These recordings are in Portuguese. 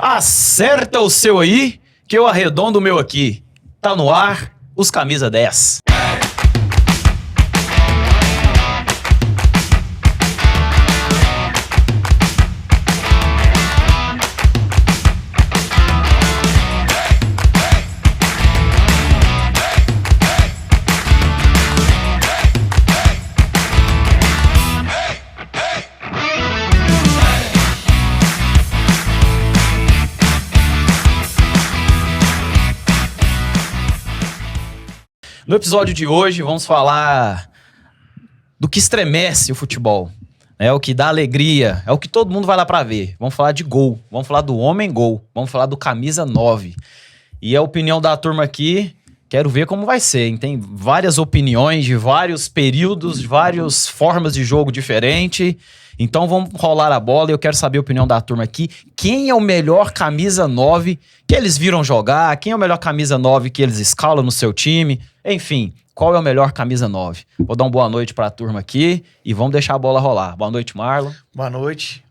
Acerta o seu aí, que eu arredondo o meu aqui. Tá no ar, os Camisa 10. No episódio de hoje, vamos falar do que estremece o futebol. É o que dá alegria, é o que todo mundo vai lá pra ver. Vamos falar de gol, vamos falar do homem-gol, vamos falar do camisa 9. E a opinião da turma aqui, quero ver como vai ser, hein? Tem várias opiniões de vários períodos, de várias formas de jogo diferente. Então vamos rolar a bola e eu quero saber a opinião da turma aqui. Quem é o melhor camisa 9 que eles viram jogar? Quem é o melhor camisa 9 que eles escalam no seu time? Enfim, qual é o melhor camisa 9? Vou dar uma boa noite pra turma aqui e vamos deixar a bola rolar. Boa noite, Marlon. Boa noite.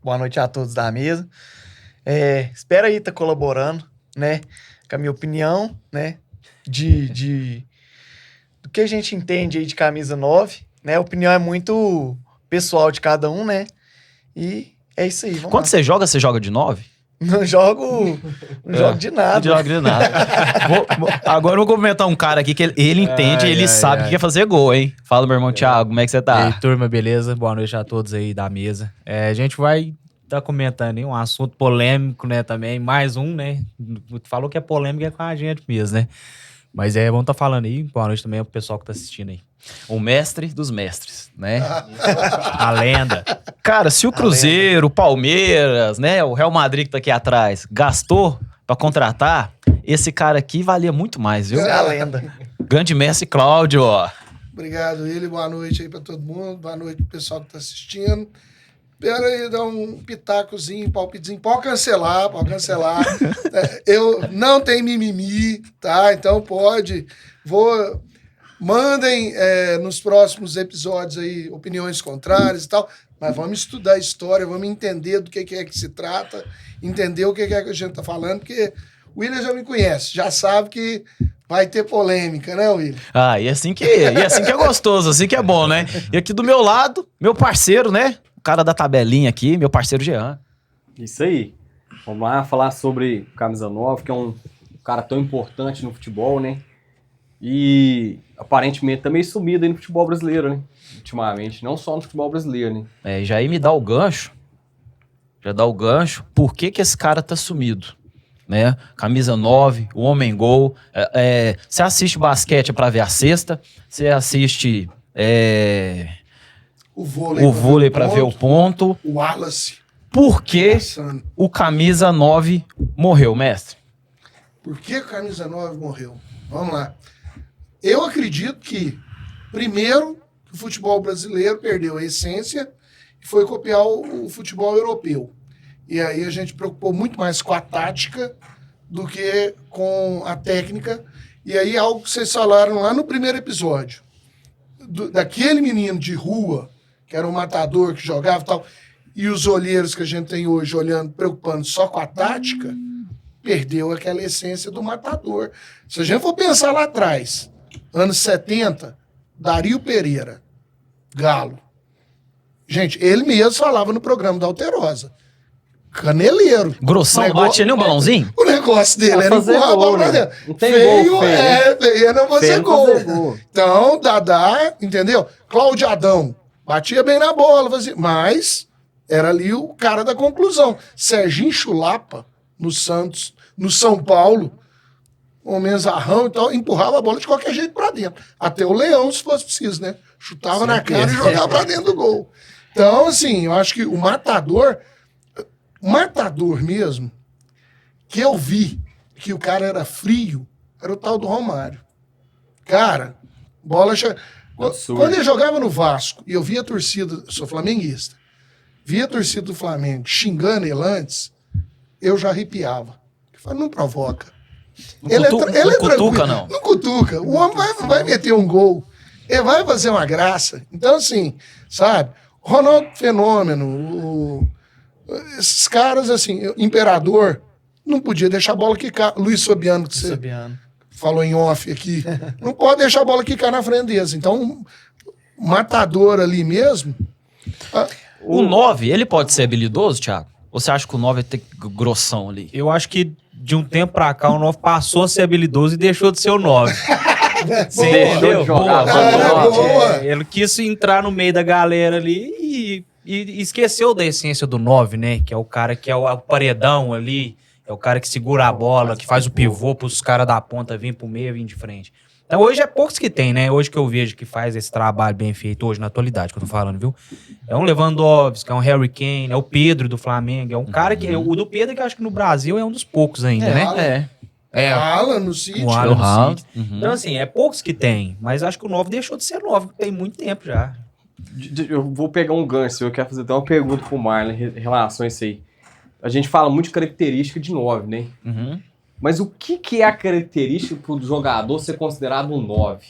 Boa noite a todos da mesa. Espero aí estar colaborando, né, com a minha opinião, né, do que a gente entende aí de camisa 9, né? A opinião é muito pessoal de cada um, né? E é isso aí. Quando você joga de 9? Não jogo de nada. Não jogo de nada. Agora eu vou comentar um cara aqui que ele entende, ele sabe que quer fazer gol, hein? Fala, meu irmão Thiago, como é que você tá? E aí, turma, beleza? Boa noite a todos aí da mesa. A gente vai estar comentando aí um assunto polêmico, né, também. Mais um, né? Falou que é polêmico é com a gente mesmo, né? Mas vamos estar falando aí. Boa noite também pro pessoal que tá assistindo aí. O mestre dos mestres, né? A lenda. Cara, se o Cruzeiro, o Palmeiras, né, o Real Madrid que tá aqui atrás, gastou pra contratar, esse cara aqui valia muito mais, viu? É a lenda. Grande mestre Cláudio, ó. Obrigado, ele. Boa noite aí pra todo mundo. Boa noite pro pessoal que tá assistindo. Espera aí, dar um pitacozinho, palpitezinho. Pode cancelar. Eu não tenho mimimi, tá? Então pode. Mandem nos próximos episódios aí opiniões contrárias e tal, mas vamos estudar a história, vamos entender do que é que se trata, entender o que é que a gente tá falando, porque o William já me conhece, já sabe que vai ter polêmica, né, William? E assim que é gostoso, assim que é bom, né? E aqui do meu lado, meu parceiro, né? O cara da tabelinha aqui, meu parceiro Jean. Isso aí. Vamos lá falar sobre o camisa 9, que é um cara tão importante no futebol, né? E aparentemente tá meio sumido aí no futebol brasileiro, né? Ultimamente, não só no futebol brasileiro, né? Já aí me dá o gancho. Por que esse cara tá sumido? Né? Camisa 9, o homem-gol. Você assiste basquete pra ver a cesta, você assiste o vôlei pra ver o ponto. O Wallace. Por que o camisa 9 morreu, mestre? Por que o camisa 9 morreu? Vamos lá. Eu acredito que, primeiro, o futebol brasileiro perdeu a essência e foi copiar o futebol europeu. E aí a gente preocupou muito mais com a tática do que com a técnica. E aí algo que vocês falaram lá no primeiro episódio, daquele menino de rua, que era um matador que jogava e tal, e os olheiros que a gente tem hoje olhando, preocupando só com a tática, perdeu aquela essência do matador. Se a gente for pensar lá atrás, anos 70, Dario Pereira, Galo. Gente, ele mesmo falava no programa da Alterosa. Caneleiro. Grossão, batia nem um balãozinho? O negócio dele era empurrar a bola pra dentro. Não tem gol, feio era fazer gol. Então, Dadá, entendeu? Cláudio Adão, batia bem na bola, fazia, mas era ali o cara da conclusão. Serginho Chulapa, no Santos, no São Paulo, o Menzarrão e tal, empurrava a bola de qualquer jeito pra dentro. Até o Leão, se fosse preciso, né? Chutava na cara e jogava pra dentro do gol. Então, assim, eu acho que o matador mesmo, que eu vi que o cara era frio, era o tal do Romário. Cara, bola... Quando ele jogava no Vasco, e eu via a torcida, eu sou flamenguista, via a torcida do Flamengo xingando ele antes, eu já arrepiava. Eu falei, não provoca. Ele é cutuca, não. Não cutuca. O homem vai meter um gol. Ele vai fazer uma graça. Então, assim, sabe? Ronaldo Fenômeno, Esses caras, assim, Imperador, não podia deixar a bola quicar. Luiz Fabiano, que você Sabiano. falou em off aqui, não pode deixar a bola quicar na frente deles. Então, matador ali mesmo. O 9, ele pode ser habilidoso, Thiago? Ou você acha que o 9 é ter grossão ali? Eu acho que de um tempo pra cá o 9 passou a ser habilidoso e deixou de ser o 9. Você deixou de jogar. boa. Ele quis entrar no meio da galera ali e esqueceu da essência do 9, né? Que é o cara que é o paredão ali, é o cara que segura a bola, que faz o pivô pros caras da ponta vir pro meio e vir de frente. Então hoje é poucos que tem, né? Hoje que eu vejo que faz esse trabalho bem feito, hoje na atualidade que eu tô falando, viu? É um Lewandowski, é um Harry Kane, é o Pedro do Flamengo, é um cara que... O do Pedro que eu acho que no Brasil é um dos poucos ainda, né? Alan no City. O Alan no Alan. City. Então assim, é poucos que tem, mas acho que o 9 deixou de ser 9, tem muito tempo já. Eu vou pegar um gancho, eu quero fazer até uma pergunta pro Marlon em relação a isso aí. A gente fala muito de característica de 9, né? Uhum. Mas o que é a característica pro jogador ser considerado um 9?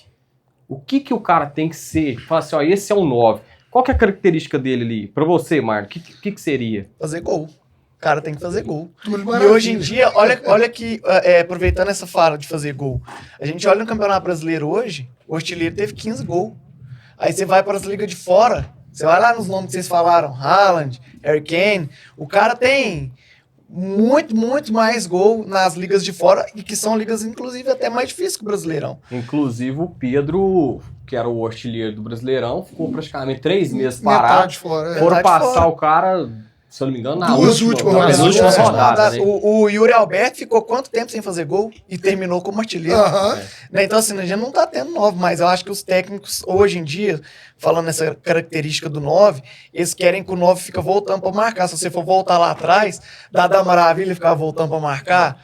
O que o cara tem que ser? Fala assim, ó, esse é um 9. Qual que é a característica dele ali? Pra você, Marlon, o que seria? Fazer gol. O cara tem que fazer gol. Túlio E Maravilha. hoje em dia, olha que, aproveitando essa fala de fazer gol, a gente olha no Campeonato Brasileiro hoje, o artilheiro teve 15 gols. Aí você vai para as ligas de fora, você vai lá nos nomes que vocês falaram, Haaland, Harry Kane, o cara tem muito mais gol nas ligas de fora, e que são ligas, inclusive, até mais difíceis que o Brasileirão. Inclusive o Pedro, que era o artilheiro do Brasileirão, ficou praticamente 3 meses parado. Metade fora. Foram Metade passar fora. o cara, se eu não me engano, Duas últimas nas rodadas. últimas rodadas. Né? O Yuri Alberto ficou quanto tempo sem fazer gol e terminou como artilheiro? Aham. Né? Então, assim, a gente não tá tendo 9, mas eu acho que os técnicos, hoje em dia, falando essa característica do 9, eles querem que o 9 fica voltando pra marcar. Se você for voltar lá atrás, Dada Maravilha ficava voltando pra marcar,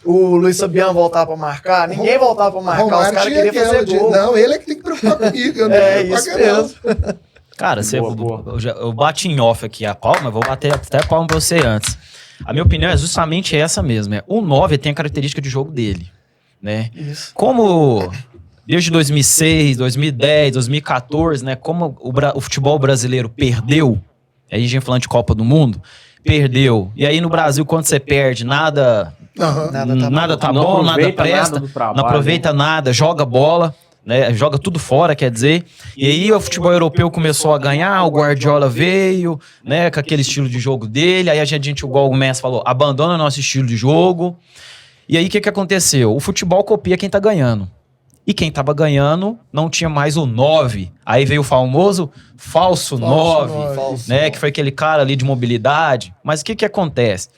o Luiz Fabiano voltava pra marcar, ninguém voltava pra marcar, os Romário caras tinha queriam fazer aquela gol. Não, ele é que tem que preocupar comigo. Eu não É me preocupo isso com aquela, não. mesmo. Cara, Boa. eu bati em off aqui a palma, vou bater até a palma pra você antes. A minha opinião é justamente essa mesmo. O 9 tem a característica de jogo dele, né? Isso. Como desde 2006, 2010, 2014, né? Como o futebol brasileiro perdeu, aí a gente falando de Copa do Mundo, perdeu. E aí no Brasil, quando você perde, nada Aham. Nada tá bom. tá Não bom, nada aproveita presta, nada do trabalho, não aproveita nada, joga bola, né? Joga tudo fora, quer dizer. E aí o futebol europeu começou a ganhar, o Guardiola veio, né, com aquele estilo de jogo dele. Aí a gente igual o Messi falou, abandona nosso estilo de jogo. E aí o que aconteceu? O futebol copia quem tá ganhando. E quem tava ganhando não tinha mais o 9. Aí veio o famoso falso 9, Falso. né? Que foi aquele cara ali de mobilidade. Mas o que acontece?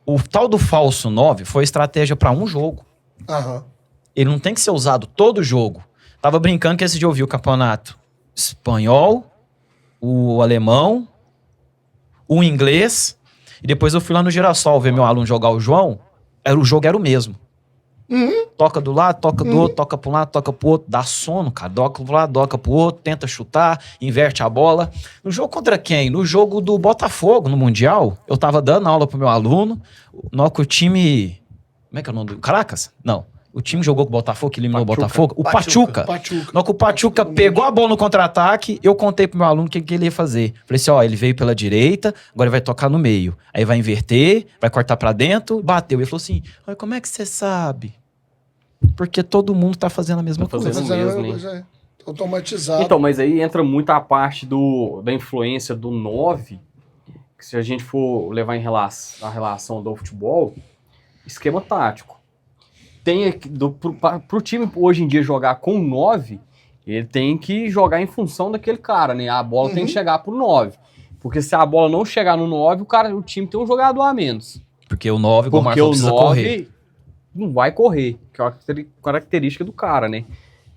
O tal do falso 9 foi estratégia para um jogo. Aham. Ele não tem que ser usado todo jogo. Tava brincando que esse dia eu vi o campeonato espanhol, o alemão, o inglês, e depois eu fui lá no Girassol ver meu aluno jogar o João. O jogo era o mesmo. Toca do lado, toca do outro, toca pra um lado, toca pro outro, dá sono, cara. Toca pro lado, toca pro outro, tenta chutar, inverte a bola. No jogo contra quem? No jogo do Botafogo, no Mundial, eu tava dando aula pro meu aluno, na hora que o time... Como é que é o nome do... Caracas? Não. O time jogou com o Botafogo, que eliminou o Botafogo. O Pachuca. Na hora que o Pachuca pegou a bola no contra-ataque, eu contei pro meu aluno o que ele ia fazer. Falei assim, ó, ele veio pela direita, agora ele vai tocar no meio. Aí vai inverter, vai cortar pra dentro, bateu. Ele falou assim, "Ai, como é que você sabe?" Porque todo mundo tá fazendo a mesma Tá coisa. fazendo Mas é a mesmo, mesma né? coisa, é. Automatizado. Então, mas aí entra muito a parte da influência do 9, que se a gente for levar em relação, a relação do futebol, esquema tático. Tem pro time hoje em dia jogar com 9, ele tem que jogar em função daquele cara, né? A bola tem que chegar pro 9. Porque se a bola não chegar no 9, o time tem um jogador a menos. Porque o 9, igual o Porque Marcão, o precisa 9 correr. não vai correr, que é a característica do cara, né?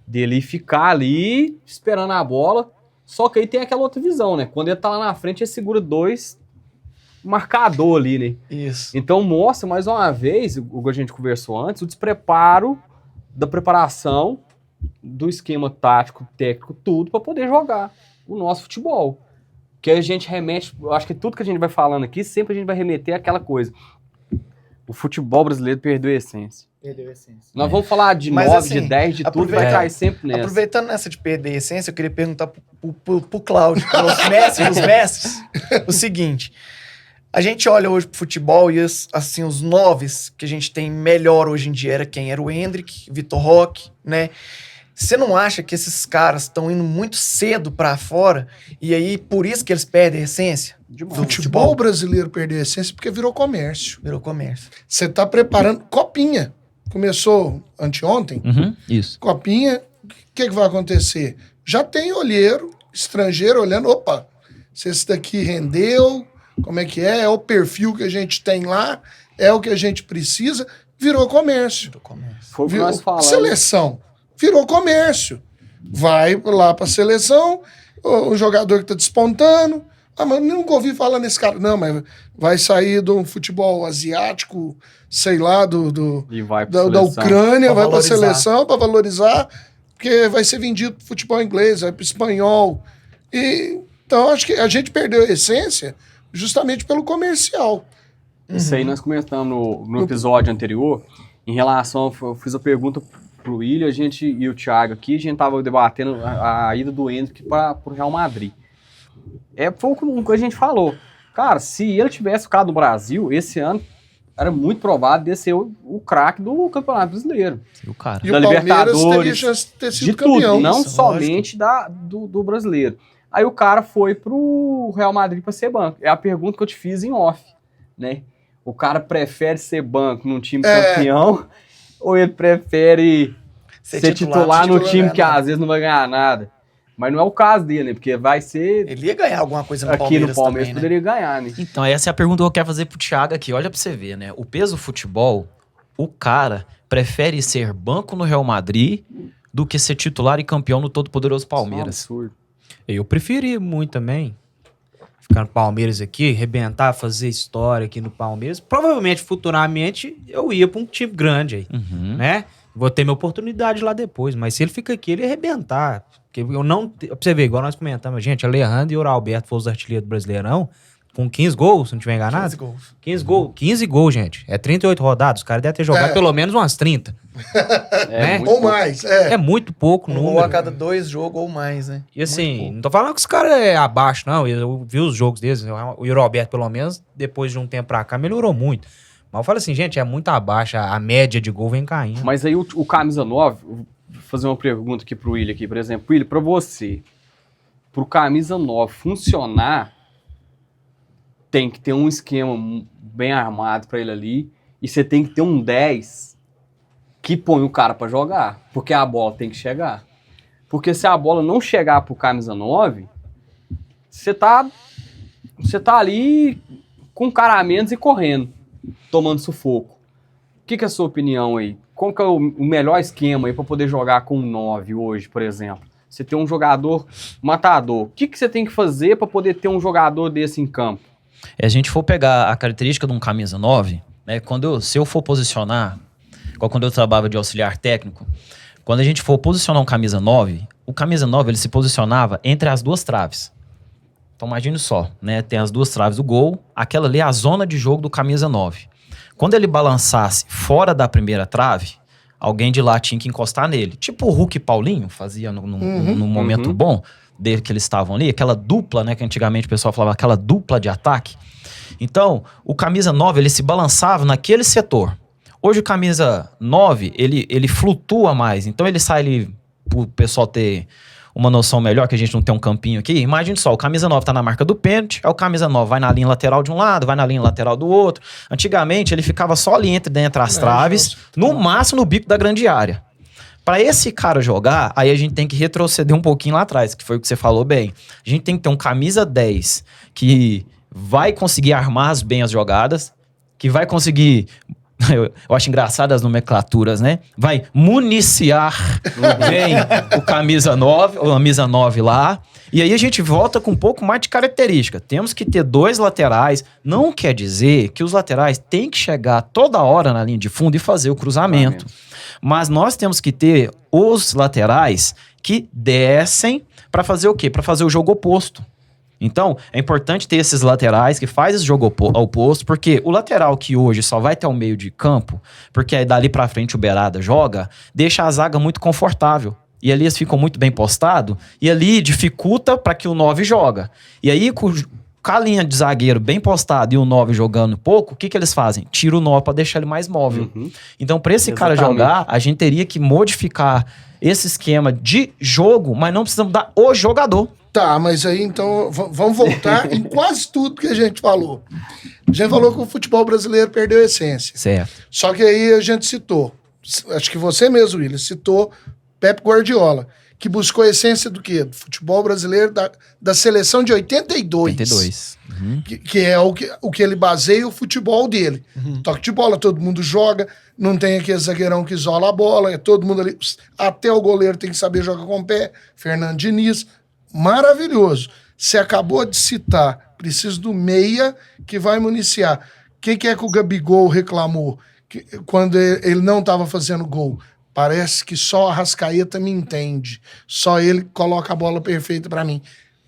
Dele ficar ali esperando a bola. Só que aí tem aquela outra visão, né? Quando ele tá lá na frente, ele segura 2 marcador ali, né? Isso. Então mostra mais uma vez, o que a gente conversou antes, o despreparo da preparação do esquema tático, técnico, tudo para poder jogar o nosso futebol. Que a gente remete, eu acho que tudo que a gente vai falando aqui, sempre a gente vai remeter àquela coisa. O futebol brasileiro perdeu a essência. Perdeu a essência. Nós vamos falar de Mas, 9, assim, de 10, de tudo, vai aproveita- cair sempre nessa. Aproveitando essa de perder a essência, eu queria perguntar pro Cláudio, pros mestres, o seguinte. A gente olha hoje pro futebol e assim, os 9 que a gente tem melhor hoje em dia era quem? Era o Endrick, Vitor Roque, né? Você não acha que esses caras estão indo muito cedo pra fora e aí por isso que eles perdem a essência? O futebol brasileiro perdeu a essência porque virou comércio. Virou comércio. Você tá preparando... Copinha. Começou anteontem. Isso. Copinha. O que vai acontecer? Já tem olheiro estrangeiro olhando. Opa, se esse daqui rendeu, como é que é? É o perfil que a gente tem lá, é o que a gente precisa. Virou comércio. Virou comércio. Foi o que nós falamos. Seleção. Virou comércio. Vai lá pra seleção, o jogador que tá despontando. Ah, mas nunca ouvi falar nesse cara. Não, mas vai sair do futebol asiático, sei lá, E vai pra da seleção. Ucrânia, Pra vai pra valorizar. seleção pra valorizar, porque vai ser vendido pro futebol inglês, vai pro espanhol. Então, acho que a gente perdeu a essência justamente pelo comercial. Isso aí nós comentamos no episódio anterior, em relação, eu fiz a pergunta pro William, a gente e o Thiago aqui, a gente tava debatendo a ida do Endrick pro Real Madrid. Foi o que a gente falou. Cara, se ele tivesse ficado no Brasil, esse ano, era muito provável de ser o craque do Campeonato Brasileiro. E o cara. E Da o Palmeiras Libertadores, teria chance de ter sido De campeão. tudo, não Isso, somente do brasileiro. Aí o cara foi pro Real Madrid pra ser banco. É a pergunta que eu te fiz em off, né? O cara prefere ser banco num time campeão ou ele prefere ser titular no time que às vezes não vai ganhar nada? Mas não é o caso dele, né? Porque vai ser... Ele ia ganhar alguma coisa no aqui Palmeiras no Palmeiras também, né? poderia ganhar, né? Então, essa é a pergunta que eu quero fazer pro Thiago aqui. Olha pra você ver, né? O peso do futebol, o cara prefere ser banco no Real Madrid do que ser titular e campeão no todo-poderoso Palmeiras. Isso é um absurdo. Eu preferi muito também ficar no Palmeiras aqui, arrebentar, fazer história aqui no Palmeiras. Provavelmente, futuramente, eu ia pra um time grande aí, né? Vou ter minha oportunidade lá depois, mas se ele fica aqui, ele ia arrebentar. Porque eu não... Pra você ver, igual nós comentamos, gente, Alejandro e o Alberto foram os artilheiros do Brasileirão, com 15 gols, se não tiver enganado. 15 gols. 15 gols, gente. É 38 rodadas. Os caras devem ter jogado pelo menos umas 30. Né? muito Ou pouco. mais, É muito pouco Um número. gol a cada 2 jogos ou mais, né? E assim, não tô falando que os caras é abaixo, não. Eu vi os jogos deles. O Yuri Alberto, pelo menos, depois de um tempo pra cá, melhorou muito. Mas eu falo assim, gente, é muito abaixo. A média de gol vem caindo. Mas aí o camisa 9, vou fazer uma pergunta aqui pro William aqui, por exemplo. William, pra você, pro camisa 9 funcionar, tem que ter um esquema bem armado pra ele ali, e você tem que ter um 10 que põe o cara pra jogar, porque a bola tem que chegar. Porque se a bola não chegar pro camisa 9, você tá ali com um cara a menos e correndo, tomando sufoco. O que é a sua opinião aí? Qual que é o melhor esquema aí pra poder jogar com um 9 hoje, por exemplo? Você tem um jogador matador. O que você tem que fazer pra poder ter um jogador desse em campo? A gente for pegar a característica de um camisa 9, né, se eu for posicionar, igual quando eu trabalhava de auxiliar técnico, quando a gente for posicionar um camisa 9, o camisa 9 ele se posicionava entre as duas traves. Então imagine só, né, tem as duas traves do gol, aquela ali é a zona de jogo do camisa 9. Quando ele balançasse fora da primeira trave, alguém de lá tinha que encostar nele. Tipo o Hulk e Paulinho fazia num momento bom dele que eles estavam ali, aquela dupla, né, que antigamente o pessoal falava, aquela dupla de ataque. Então, o camisa 9, ele se balançava naquele setor. Hoje o camisa 9, ele flutua mais, então ele sai ali, pro pessoal ter uma noção melhor, que a gente não tem um campinho aqui. Imagine só, o camisa 9 tá na marca do pênalti, aí o camisa 9 vai na linha lateral de um lado, vai na linha lateral do outro. Antigamente, ele ficava só ali dentro das traves, no máximo no bico da grande área. Para esse cara jogar, aí a gente tem que retroceder um pouquinho lá atrás, que foi o que você falou bem. A gente tem que ter um camisa 10 que vai conseguir armar bem as jogadas, que vai conseguir... Eu acho engraçado as nomenclaturas, né? Vai municiar bem o camisa 9, ou a camisa 9 lá. E aí a gente volta com um pouco mais de característica. Temos que ter 2 laterais. Não quer dizer que os laterais têm que chegar toda hora na linha de fundo e fazer o cruzamento. Mas nós temos que ter os laterais que descem para fazer o quê? Para fazer o jogo oposto. Então, é importante ter esses laterais que faz esse jogo oposto, porque o lateral que hoje só vai ter o meio de campo, porque aí dali pra frente o Berada joga, deixa a zaga muito confortável. E ali eles ficam muito bem postados, e ali dificulta para que o 9 joga. E aí, com com a linha de zagueiro bem postada e o 9 jogando pouco, o que eles fazem? Tira o 9 pra deixar ele mais móvel. Então, pra esse cara jogar, a gente teria que modificar esse esquema de jogo, mas não precisamos dar o jogador. Tá, mas aí então vamos voltar em quase tudo que a gente falou. A gente falou que o futebol brasileiro perdeu a essência. Certo. Só que aí a gente citou, acho que você mesmo, William, citou Pep Guardiola, que buscou a essência do quê? Do futebol brasileiro da seleção de 82. 82. Que é o que ele baseia o futebol dele. Toque de bola, todo mundo joga, não tem aquele zagueirão que isola a bola, é todo mundo ali, até o goleiro tem que saber jogar com o pé. Fernando Diniz, maravilhoso. Você acabou de citar, preciso do meia que vai municiar. O que é que o Gabigol reclamou quando ele não estava fazendo gol? Parece que só a Arrascaeta me entende. Só ele coloca a bola perfeita para mim.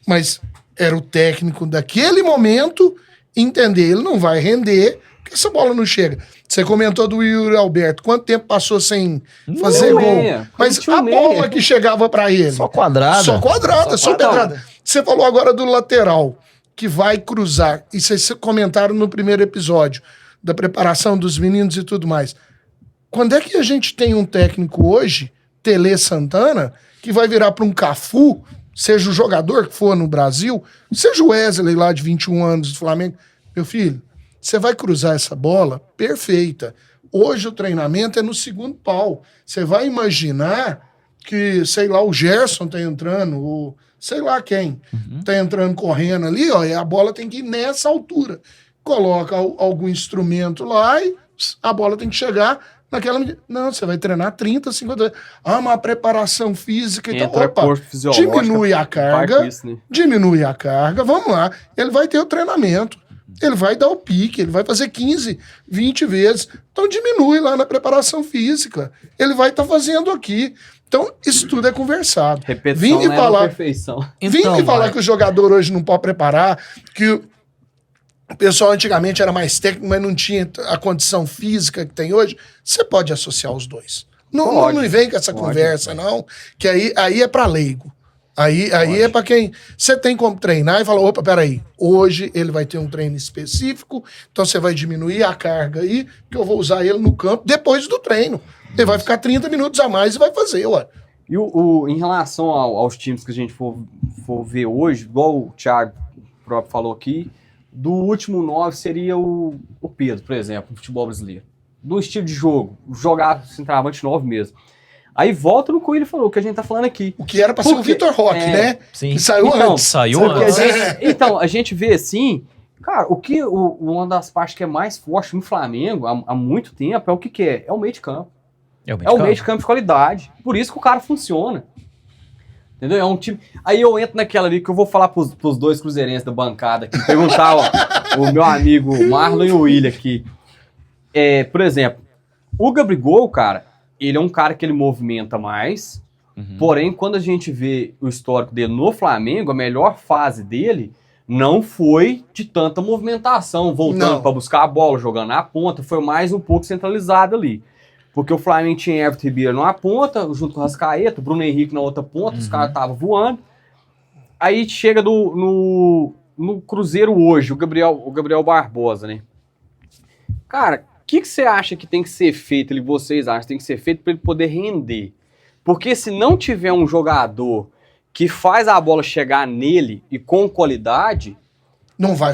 Mas era o técnico daquele momento entender. Ele não vai render, porque essa bola não chega. Você comentou do Yuri Alberto. Quanto tempo passou sem fazer gol? Mas a bola que chegava para ele... Só quadrada. Só quadrada, só pedrada. Você falou agora do lateral, que vai cruzar. E vocês comentaram no primeiro episódio, da preparação dos meninos e tudo mais. Quando é que a gente tem um técnico hoje, Tele Santana, que vai virar para um Cafu, seja o jogador que for no Brasil, seja o Wesley lá de 21 anos do Flamengo, meu filho, você vai cruzar essa bola perfeita. Hoje o treinamento é no segundo pau. Você vai imaginar que, sei lá, o Gerson tá entrando, ou sei lá quem, tá entrando correndo ali, ó, e a bola tem que ir nessa altura. Coloca algum instrumento lá e a bola tem que chegar naquela medida. Não, você vai treinar 30, 50... uma preparação física e tal. Opa, diminui a carga, diminui a carga, vamos lá. Ele vai ter o treinamento, ele vai dar o pique, ele vai fazer 15, 20 vezes. Então diminui lá na preparação física. Ele vai estar fazendo aqui. Então, isso tudo é conversado. Repetição não é perfeição. Vim me falar que o jogador hoje não pode preparar, que o pessoal antigamente era mais técnico, mas não tinha a condição física que tem hoje. Você pode associar os dois. Não vem com essa conversa, não, que aí é para leigo. Aí é para quem... Você tem como treinar e falar, opa, peraí, hoje ele vai ter um treino específico, então você vai diminuir a carga aí, que eu vou usar ele no campo depois do treino. Ele vai ficar 30 minutos a mais e vai fazer, ué. E em relação aos times que a gente for ver hoje, igual o Thiago próprio falou aqui, do último 9 seria o Pedro, por exemplo, no futebol brasileiro. Do estilo de jogo, jogar centroavante 9 mesmo. Aí volta no que ele falou, que a gente tá falando aqui. O que era pra ser o Vitor Roque, né? Sim. Que saiu antes. Saiu antes. Então, a gente vê assim, cara, uma das partes que é mais forte no Flamengo há muito tempo é o que é? É o meio de campo. É o meio de campo de qualidade. Por isso que o cara funciona. Entendeu? É um time... Aí eu entro naquela ali que eu vou falar pros dois cruzeirenses da bancada aqui, perguntar o meu amigo Marlon e o William aqui. Por exemplo, o Gabigol, cara, ele é um cara que ele movimenta mais, porém, quando a gente vê o histórico dele no Flamengo, a melhor fase dele não foi de tanta movimentação, voltando para buscar a bola, jogando na ponta, foi mais um pouco centralizado ali. Porque o Flamengo tinha Everton Ribeiro numa ponta, junto com o Arrascaeta, o Bruno Henrique na outra ponta, os caras estavam voando. Aí chega no Cruzeiro hoje, o Gabriel Barbosa, né? Cara, o que você acha que tem que ser feito, vocês acham que tem que ser feito para ele poder render? Porque se não tiver um jogador que faz a bola chegar nele e com qualidade... Não vai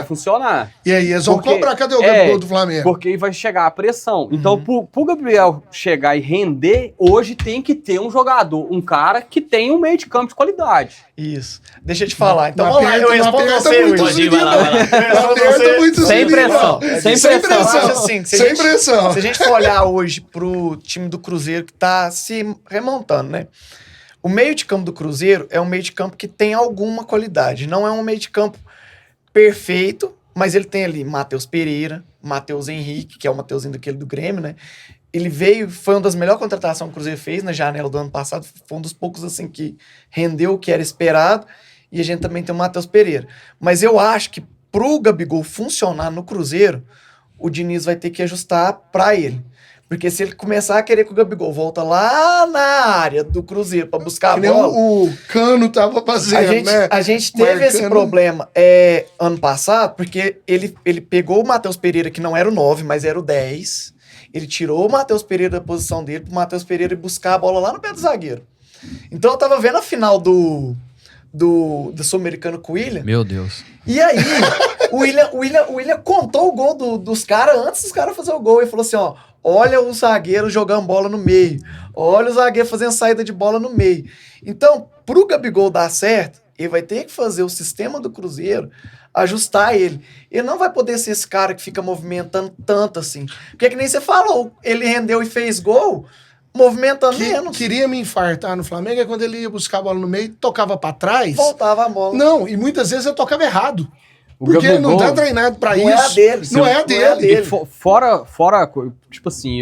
funcionar. E aí eles vão cobrar, cadê o Gabigol do Flamengo? Porque aí vai chegar a pressão. Então, pro Gabriel chegar e render, hoje tem que ter um jogador, um cara que tem um meio de campo de qualidade. Isso. Deixa eu te falar. Então, vamos lá, eu respondo você, Sem pressão. Sem pressão. Sem pressão. Se a gente for olhar hoje pro time do Cruzeiro que tá se remontando, né? O meio de campo do Cruzeiro é um meio de campo que tem alguma qualidade. Não é um meio de campo perfeito, mas ele tem ali Matheus Pereira, Matheus Henrique, que é o Matheusinho daquele do Grêmio, né? Ele veio, foi uma das melhores contratações que o Cruzeiro fez na janela do ano passado, foi um dos poucos assim que rendeu o que era esperado, e a gente também tem o Matheus Pereira. Mas eu acho que pro Gabigol funcionar no Cruzeiro, o Diniz vai ter que ajustar para ele. Porque se ele começar a querer que o Gabigol volta lá na área do Cruzeiro pra buscar a Que nem bola... o Cano tava fazendo, né? A gente teve esse Marcando. problema ano passado, porque ele pegou o Matheus Pereira, que não era o 9, mas era o 10. Ele tirou o Matheus Pereira da posição dele pro Matheus Pereira ir buscar a bola lá no pé do zagueiro. Então eu tava vendo a final do Sul-Americano com o William. Meu Deus. E aí, o William contou o gol dos caras antes dos caras fazerem o gol. Ele falou assim, ó, olha o zagueiro jogando bola no meio. Olha o zagueiro fazendo saída de bola no meio. Então, pro Gabigol dar certo, ele vai ter que fazer o sistema do Cruzeiro, ajustar ele. Ele não vai poder ser esse cara que fica movimentando tanto assim. Porque que nem você falou, ele rendeu e fez gol, movimentando menos. Queria me infartar no Flamengo é quando ele ia buscar a bola no meio, tocava pra trás. Voltava a bola. Não, e muitas vezes eu tocava errado. O Porque ele não Gabigol- tá treinado pra Não isso. é a dele. Não é a dele. E fora, tipo assim,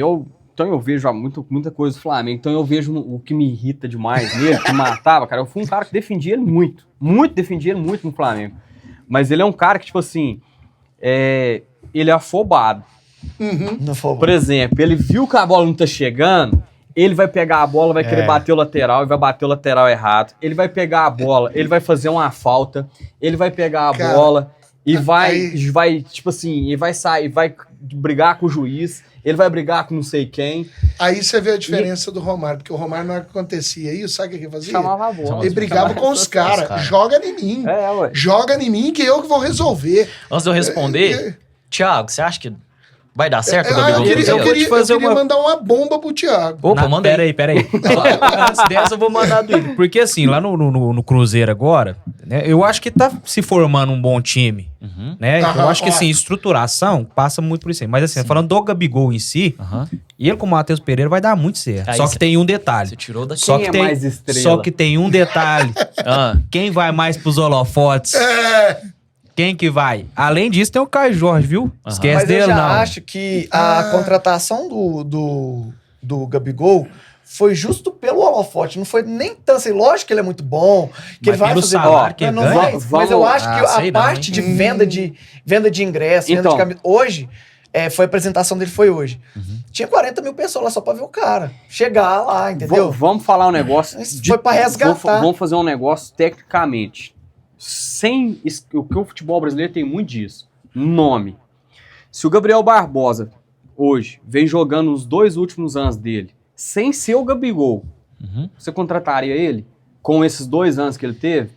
então eu vejo muita coisa do Flamengo, então eu vejo o que me irrita demais nele, que matava, cara. Eu fui um cara que defendia ele muito defendia ele muito no Flamengo. Mas ele é um cara que, tipo assim, ele é afobado. Não foi Por exemplo, ele viu que a bola não tá chegando, ele vai pegar a bola, vai querer bater o lateral e vai bater o lateral errado. Ele vai pegar a bola, ele vai fazer uma falta, ele vai pegar a Cara, bola e vai, aí- tipo assim, ele vai sair, vai brigar com o juiz, ele vai brigar com não sei quem, Aí você vê a diferença do Romário, porque o Romário, na hora que acontecia isso, sabe o que ele fazia? chamava a bola. Ele brigava com os caras. caras. Joga em mim. Ué. Joga em mim que eu que vou resolver. Antes de eu responder, Thiago, você acha que vai dar certo o Eu Gabigol no queria, Cruzeiro? vou te fazer uma- mandar uma bomba pro Thiago. Opa, manda aí. Pera aí. Antes dessa eu vou mandar do Igor. Porque assim, lá no Cruzeiro agora, né, eu acho que tá se formando um bom time, né? Aham, Eu acho que ó. assim, estruturação passa muito por isso aí. Mas assim, falando do Gabigol em si, Aham. ele com o Matheus Pereira vai dar muito certo. Aí Só cê- que tem um detalhe. Você tirou daqui. Só Quem que é tem, mais estrela? Só que tem um detalhe. Quem vai mais pros holofotes? Quem que vai? Além disso, tem o Caio Jorge, viu? Esquece Mas eu dele, já não. acho que a contratação do Gabigol foi justo pelo holofote. Não foi nem tanto assim. Lógico que ele é muito bom, que Mas ele vai pelo fazer salário que mas ele não ganha? vai. Mas eu acho que sei a não, parte hein? de venda de ingresso, venda Então. de camisa. Hoje, foi a apresentação dele foi hoje. Tinha 40 mil pessoas lá só pra ver o cara. Chegar lá, entendeu? Vamos falar um negócio. Isso foi pra resgatar. Vamos fazer um negócio tecnicamente. O que o futebol brasileiro tem muito disso. Nome. Se o Gabriel Barbosa, hoje, vem jogando os 2 últimos anos dele, sem ser o Gabigol, você contrataria ele com esses 2 anos que ele teve?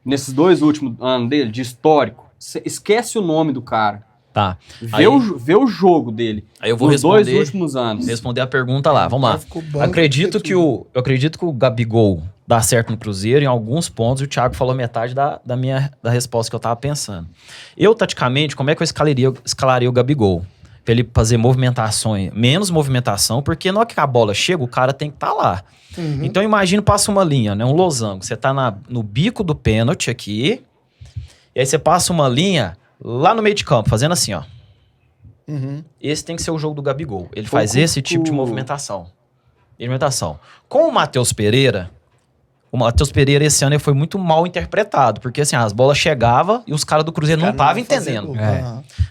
Nesses 2 últimos anos dele, de histórico? Esquece o nome do cara. Tá. Vê o jogo dele. Aí eu vou nos 2 responder, últimos anos. responder a pergunta lá. Vamos lá. Ficou bom, Eu acredito que o Gabigol dá certo no Cruzeiro em alguns pontos e o Thiago falou metade da resposta que eu tava pensando. Eu, taticamente, como é que eu escalaria o Gabigol? Pra ele fazer movimentações, menos movimentação, porque na hora que a bola chega, o cara tem que estar lá. Então, imagina, passa uma linha, né? Um losango. Você tá no bico do pênalti aqui, e aí você passa uma linha lá no meio de campo, fazendo assim, ó. Esse tem que ser o jogo do Gabigol. Ele Foi faz com esse tipo de movimentação. Com o Matheus Pereira esse ano ele foi muito mal interpretado, porque assim, as bolas chegavam e os caras do Cruzeiro não estavam entendendo.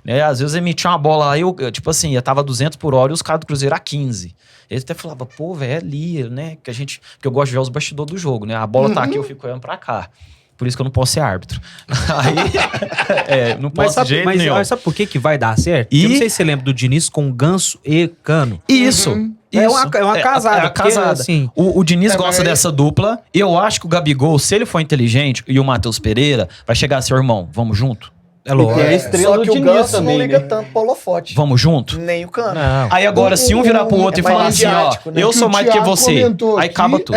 Né? Às vezes emitia uma bola aí, tipo assim, eu tava 200 por hora e os caras do Cruzeiro a 15. Eles até falavam, pô, velho, é ali, né? Porque eu gosto de ver os bastidores do jogo, né? A bola tá aqui, eu fico olhando pra cá. Por isso que eu não posso ser árbitro. Aí, não posso de jeito nenhum. Mas sabe por que vai dar certo? E- Eu não sei se você lembra do Diniz com Ganso e Cano. Isso. É uma casada. É uma porque, casada. assim, O Diniz gosta mas- dessa dupla. E eu acho que o Gabigol, se ele for inteligente, e o Matheus Pereira, vai chegar assim, irmão, vamos junto? é lógico. E é a estrela Só do que o Diniz Ganso também, não liga né? tanto pro holofote. Vamos junto? Nem o Cano. Não. Aí agora, se um virar pro outro e é mais falar assim, ó, midiático, né? eu Que sou o mais que Thiago você. comentou Aí aqui, acaba tudo.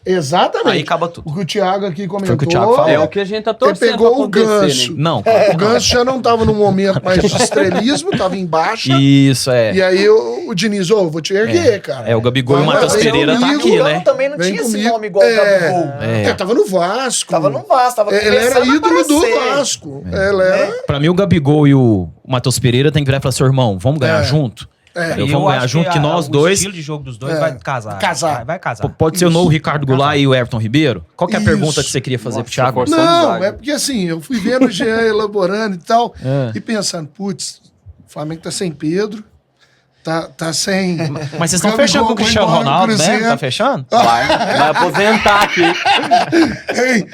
Exatamente. Aí acaba tudo. O que o Thiago aqui comentou. Foi o que o Thiago falou. É o que a gente tá Ele torcendo pegou pra o acontecer, Ganso. né? Não, O Ganso já não tava num momento mais de estrelismo, tava em baixa. Isso, é. E aí o Diniz, eu vou te erguer, cara. É, o Gabigol e o Vamos Matheus lá, vem Pereira tá comigo. aqui, O Cano né? também não Vem tinha esse comigo. nome igual o Gabigol. Tava no Vasco. Tava no Vasco, tava Ele era começando a ídolo do aparecer. Vasco. Ele era... Pra mim, o Gabigol e o Matheus Pereira tem que virar e falar assim, irmão, vamos ganhar junto? Eu vamos ganhar junto, que nós o dois... estilo de jogo dos dois vai casar. Vai casar. Pode ser o novo Ricardo Goulart e o Everton Ribeiro? Qual que é a Isso. pergunta que você queria fazer Nossa, pro Thiago? forçou. Não, amizade. é porque assim, eu fui vendo o Jean elaborando e tal, É. e pensando, putz, o Flamengo tá sem Pedro, Tá sem... Mas vocês estão Gabigol fechando com o foi Cristiano embora do Ronaldo, né? Cruzeiro. Tá fechando? Vai aposentar aqui. Ei,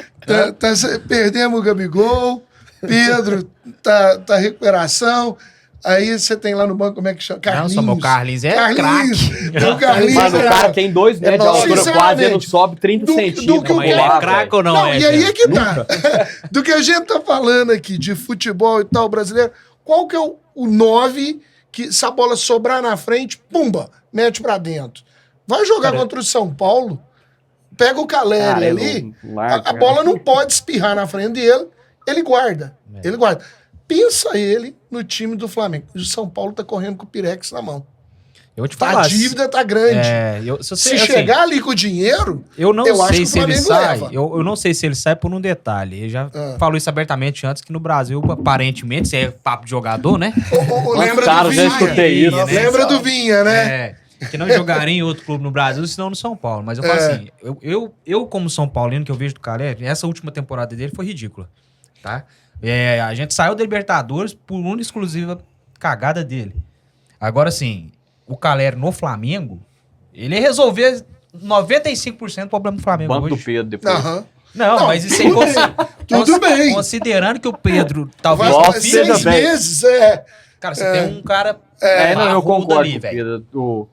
perdemos o Gabigol, Pedro tá recuperação. Aí você tem lá no banco, como é que chama? Carlinhos. Nossa, meu Carlinhos é Carlinhos. Tem o Carlinhos. Mano, o cara tem 2 metros de altura quase, Sinceramente, ele não sobe 30 do centímetros. que o Mas ele cara- é craque ou não, Não, é? e aí gente? é que tá. Do que a gente tá falando aqui de futebol e tal brasileiro, qual que é o 9 que se a bola sobrar na frente, pumba, mete pra dentro. Vai jogar contra o São Paulo, pega o Caleri ali, a bola não pode espirrar na frente dele, ele guarda. Ele guarda. Pensa ele no time do Flamengo. O São Paulo tá correndo com o Pirex na mão. Eu vou te falar. A dívida tá grande. Se Se chegar ali com o dinheiro, eu não eu acho sei que o se ele Flamengo sai. leva. Eu não sei se ele sai por um detalhe. Ele já falou isso abertamente antes, que no Brasil, aparentemente, isso é papo de jogador, né? Lembra cara, do já Vinha? escutei isso. Lembra do Vinha, né? Que não jogaria em outro clube no Brasil, senão no São Paulo. Mas eu falo assim, eu como São Paulino, que eu vejo do Caleri, essa última temporada dele foi ridícula, tá? A gente saiu da Libertadores por uma exclusiva cagada dele. Agora, assim, o Caleri no Flamengo, ele ia resolver 95% do problema do Flamengo Banco do hoje. Pedro depois. Aham. Não, mas isso aí, Tudo bem. considerando que o Pedro talvez... Vai Nossa, seja 6 bem. meses, Cara, você tem um cara... Não, eu parrudo concordo ali, com o velho. Pedro,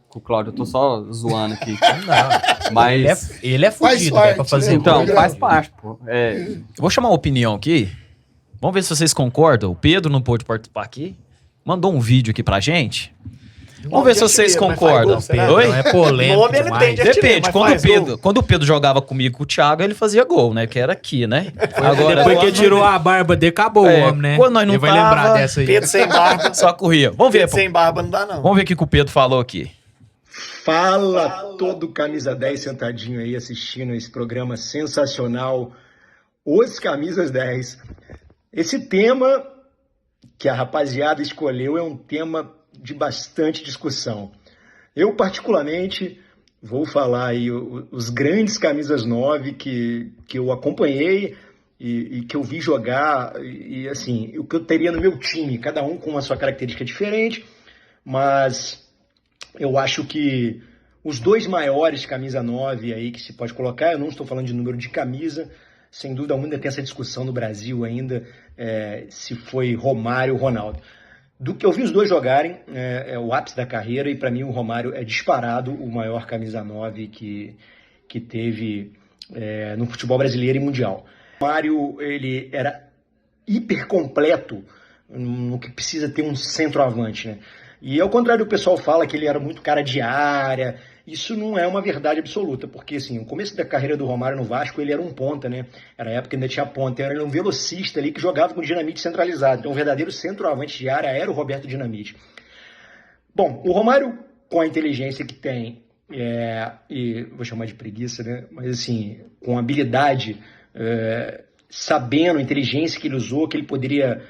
com o Cláudio. Eu tô só zoando aqui. Não, Mas... ele é Faz fudido, parte, velho, pra fazer né? gol. Então, faz parte, pô. Eu vou chamar uma opinião aqui. Vamos ver se vocês concordam. O Pedro não pôde participar aqui. Mandou um vídeo aqui pra gente. Vamos ver se vocês concordam. Oi? Não é polêmico Nome ele demais. tem de artilheiro, Depende. mas Quando o Pedro jogava comigo com o Thiago, ele fazia gol, né? Que era aqui, né? Agora, Depois que quando- tirou a barba dele, acabou o homem, né? quando nós não Ele vai tava, lembrar dessa aí. Pedro sem barba. Só corria. Vamos ver, Pedro sem barba não dá, não. vamos ver o que o Pedro falou aqui. Fala todo Camisa 10 sentadinho aí assistindo esse programa sensacional, Os Camisas 10. Esse tema que a rapaziada escolheu é um tema de bastante discussão. Eu, particularmente, vou falar aí os grandes Camisas 9 que eu acompanhei e que eu vi jogar, e assim, o que eu teria no meu time, cada um com uma sua característica diferente, mas eu acho que os 2 maiores camisa 9 aí que se pode colocar, eu não estou falando de número de camisa, sem dúvida ainda tem essa discussão no Brasil ainda, se foi Romário ou Ronaldo. Do que eu vi os dois jogarem, é o ápice da carreira, e para mim o Romário é disparado o maior camisa 9 que teve no futebol brasileiro e mundial. O Romário, ele era hiper completo no que precisa ter um centroavante, né? E ao contrário do pessoal fala que ele era muito cara de área, isso não é uma verdade absoluta, porque assim, o começo da carreira do Romário no Vasco, ele era um ponta, né? Era a época que ainda tinha ponta, era um velocista ali que jogava com dinamite centralizado. Então o verdadeiro centroavante de área era o Roberto Dinamite. Bom, o Romário, com a inteligência que tem, e vou chamar de preguiça, né? Mas assim, com habilidade, sabendo a inteligência que ele usou, que ele poderia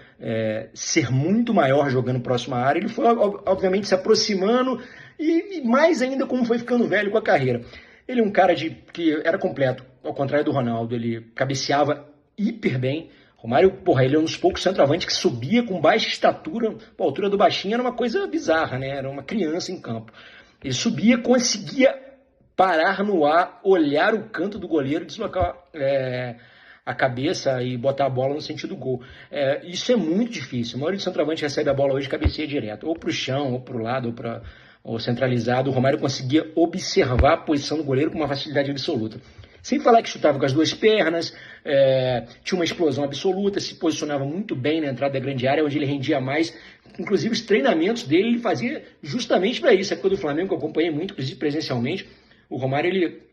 ser muito maior jogando próximo à área, ele foi obviamente se aproximando e mais ainda como foi ficando velho com a carreira. Ele é um cara que era completo, ao contrário do Ronaldo, ele cabeceava hiper bem. Romário, ele é um dos poucos centroavantes que subia com baixa estatura, a altura do baixinho era uma coisa bizarra, né? Era uma criança em campo. Ele subia, conseguia parar no ar, olhar o canto do goleiro, deslocar a cabeça e botar a bola no sentido do gol. Isso é muito difícil. A maioria do centroavante recebe a bola hoje e cabeceia direto, ou para o chão, ou para o lado, ou centralizado. O Romário conseguia observar a posição do goleiro com uma facilidade absoluta. Sem falar que chutava com as 2 pernas, tinha uma explosão absoluta, se posicionava muito bem na entrada da grande área, onde ele rendia mais. Inclusive, os treinamentos dele ele fazia justamente para isso. A época do Flamengo, que eu acompanhei muito, inclusive presencialmente, o Romário ele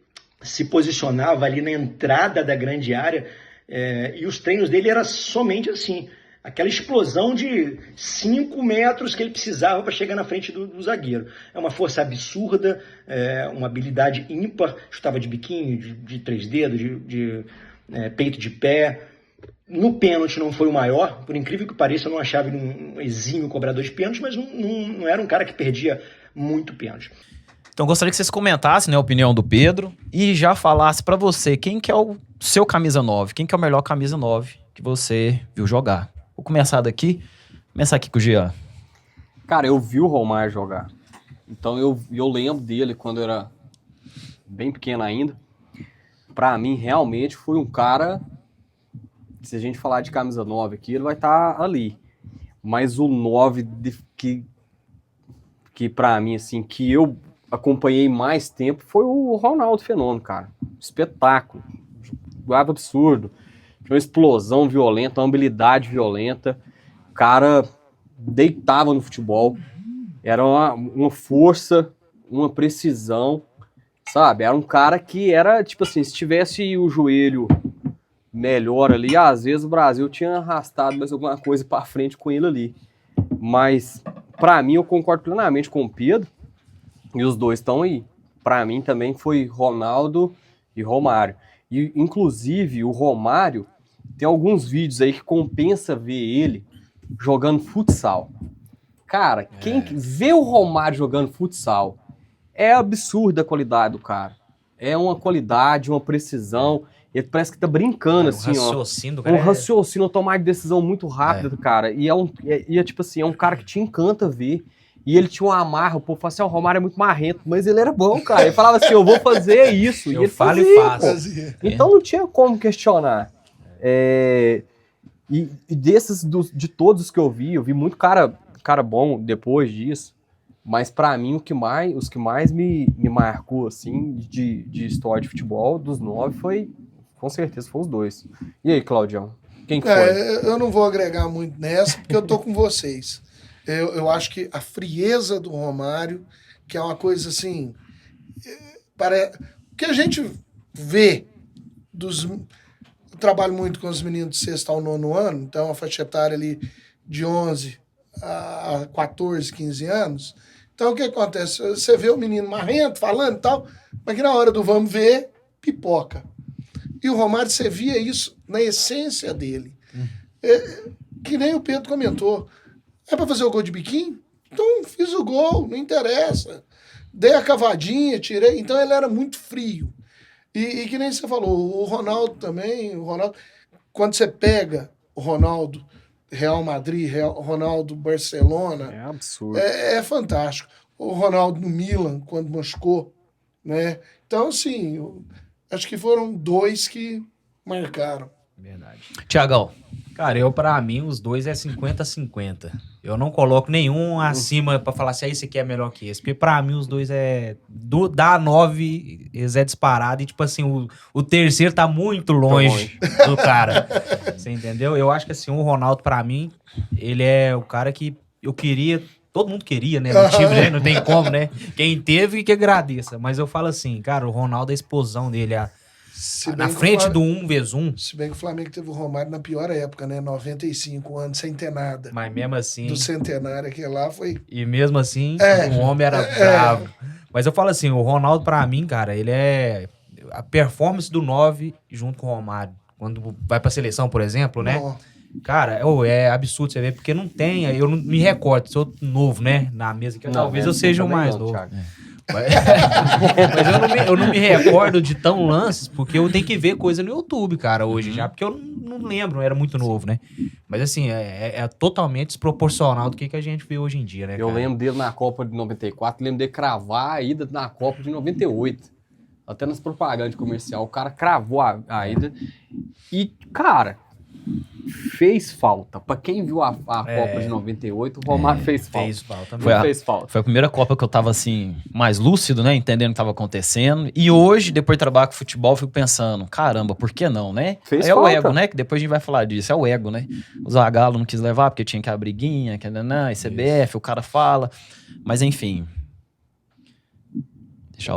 se posicionava ali na entrada da grande área, e os treinos dele eram somente assim, aquela explosão de 5 metros que ele precisava para chegar na frente do zagueiro. É uma força absurda, uma habilidade ímpar, chutava de biquinho, de 3 dedos, de peito de pé. No pênalti não foi o maior, por incrível que pareça, eu não achava ele um exímio cobrador de pênalti, mas não era um cara que perdia muito pênalti. Então, gostaria que vocês comentassem, né, a opinião do Pedro e já falasse pra você quem que é o seu camisa 9, quem que é o melhor camisa 9 que você viu jogar. Vou começar aqui com o Jean. Cara, eu vi o Romário jogar. Então eu lembro dele quando eu era bem pequeno ainda. Pra mim, realmente, foi um cara... Se a gente falar de camisa 9 aqui, ele vai estar ali. Mas o 9 que pra mim, assim, que eu acompanhei mais tempo foi o Ronaldo Fenômeno, cara. Espetáculo. Jogava absurdo. Tinha uma explosão violenta, uma habilidade violenta. O cara deitava no futebol. Era uma força, uma precisão, sabe? Era um cara que era, tipo assim, se tivesse o joelho melhor ali, às vezes o Brasil tinha arrastado mais alguma coisa pra frente com ele ali. Mas, pra mim, eu concordo plenamente com o Pedro, e os dois estão aí. Pra mim também foi Ronaldo e Romário. E, inclusive, o Romário, tem alguns vídeos aí que compensa ver ele jogando futsal. Cara, quem vê o Romário jogando futsal, é absurda a qualidade do cara. É uma qualidade, uma precisão. Ele parece que tá brincando, assim, ó. Raciocínio, Um raciocínio, tomar de decisão muito rápida, cara. E é tipo assim, é um cara que te encanta ver. E ele tinha uma amarra, o povo fala assim, o Romário é muito marrento, mas ele era bom, cara. Ele falava assim, eu vou fazer isso. Eu e ele falo fazia, e faço. Fazia. Então não tinha como questionar. E de todos os que eu vi muito cara bom depois disso. Mas pra mim, os que mais me marcou, assim, de história de futebol, dos 9, com certeza, foi os dois. E aí, Claudião? Quem que foi? Eu não vou agregar muito nessa, porque eu tô com vocês. Eu acho que a frieza do Romário, que é uma coisa assim... O que a gente vê eu trabalho muito com os meninos de 6º ao 9º ano, então a faixa etária ali de 11 a 14, 15 anos. Então o que acontece? Você vê o menino marrento, falando e tal, mas que na hora do vamos ver, pipoca. E o Romário, você via isso na essência dele. Que nem o Pedro comentou. É para fazer o gol de biquinho? Então fiz o gol, não interessa. Dei a cavadinha, tirei. Então ele era muito frio. E que nem você falou, o Ronaldo também, quando você pega o Ronaldo Real Madrid, Ronaldo Barcelona, É absurdo. é fantástico. O Ronaldo no Milan, quando machucou, né? Então, assim, acho que foram dois que marcaram. Verdade. Tiagão. Cara, pra mim, os dois é 50-50. Eu não coloco nenhum acima pra falar assim, esse aqui é melhor que esse. Porque pra mim, os dois da 9, eles é disparado. E, tipo assim, o terceiro tá muito longe do cara. Você entendeu? Eu acho que, assim, o Ronaldo, pra mim, ele é o cara que eu queria... Todo mundo queria, né? No time, né? Não tem como, né? Quem teve, que agradeça. Mas eu falo assim, cara, o Ronaldo, a explosão dele, na frente do 1x1. Se bem que o Flamengo teve o Romário na pior época, né? 95 anos, sem ter nada. Mas mesmo assim... Do centenário, aquele lá foi... E mesmo assim, o homem era bravo. Mas eu falo assim, o Ronaldo, pra mim, cara, ele é a performance do 9 junto com o Romário. Quando vai pra seleção, por exemplo, né? Não. Cara, é absurdo você ver, porque não tem... Eu não me recordo, sou novo, né? Na mesa que talvez eu seja o mais novo. Mas eu não me recordo de tão lances, porque eu tenho que ver coisa no YouTube, cara, hoje já, porque eu não lembro, eu era muito novo, né? Mas assim, é totalmente desproporcional do que a gente vê hoje em dia, né, Eu cara? lembro dele na Copa de 94, lembro dele cravar a ida na Copa de 98. Até nas propagandas comercial, o cara cravou a ida. E, cara, fez falta. Pra quem viu a Copa de 98, o Romário fez falta. Fez falta Foi mesmo. Fez falta. Foi a primeira Copa que eu tava, assim, mais lúcido, né? Entendendo o que tava acontecendo. E hoje, depois de trabalhar com futebol, eu fico pensando, caramba, por que não, né? Fez É o falta. ego, né? Que depois a gente vai falar disso. É o ego, né? O Zagallo não quis levar porque tinha que a briguinha, que nanã, e CBF, o cara fala. Mas, enfim. Já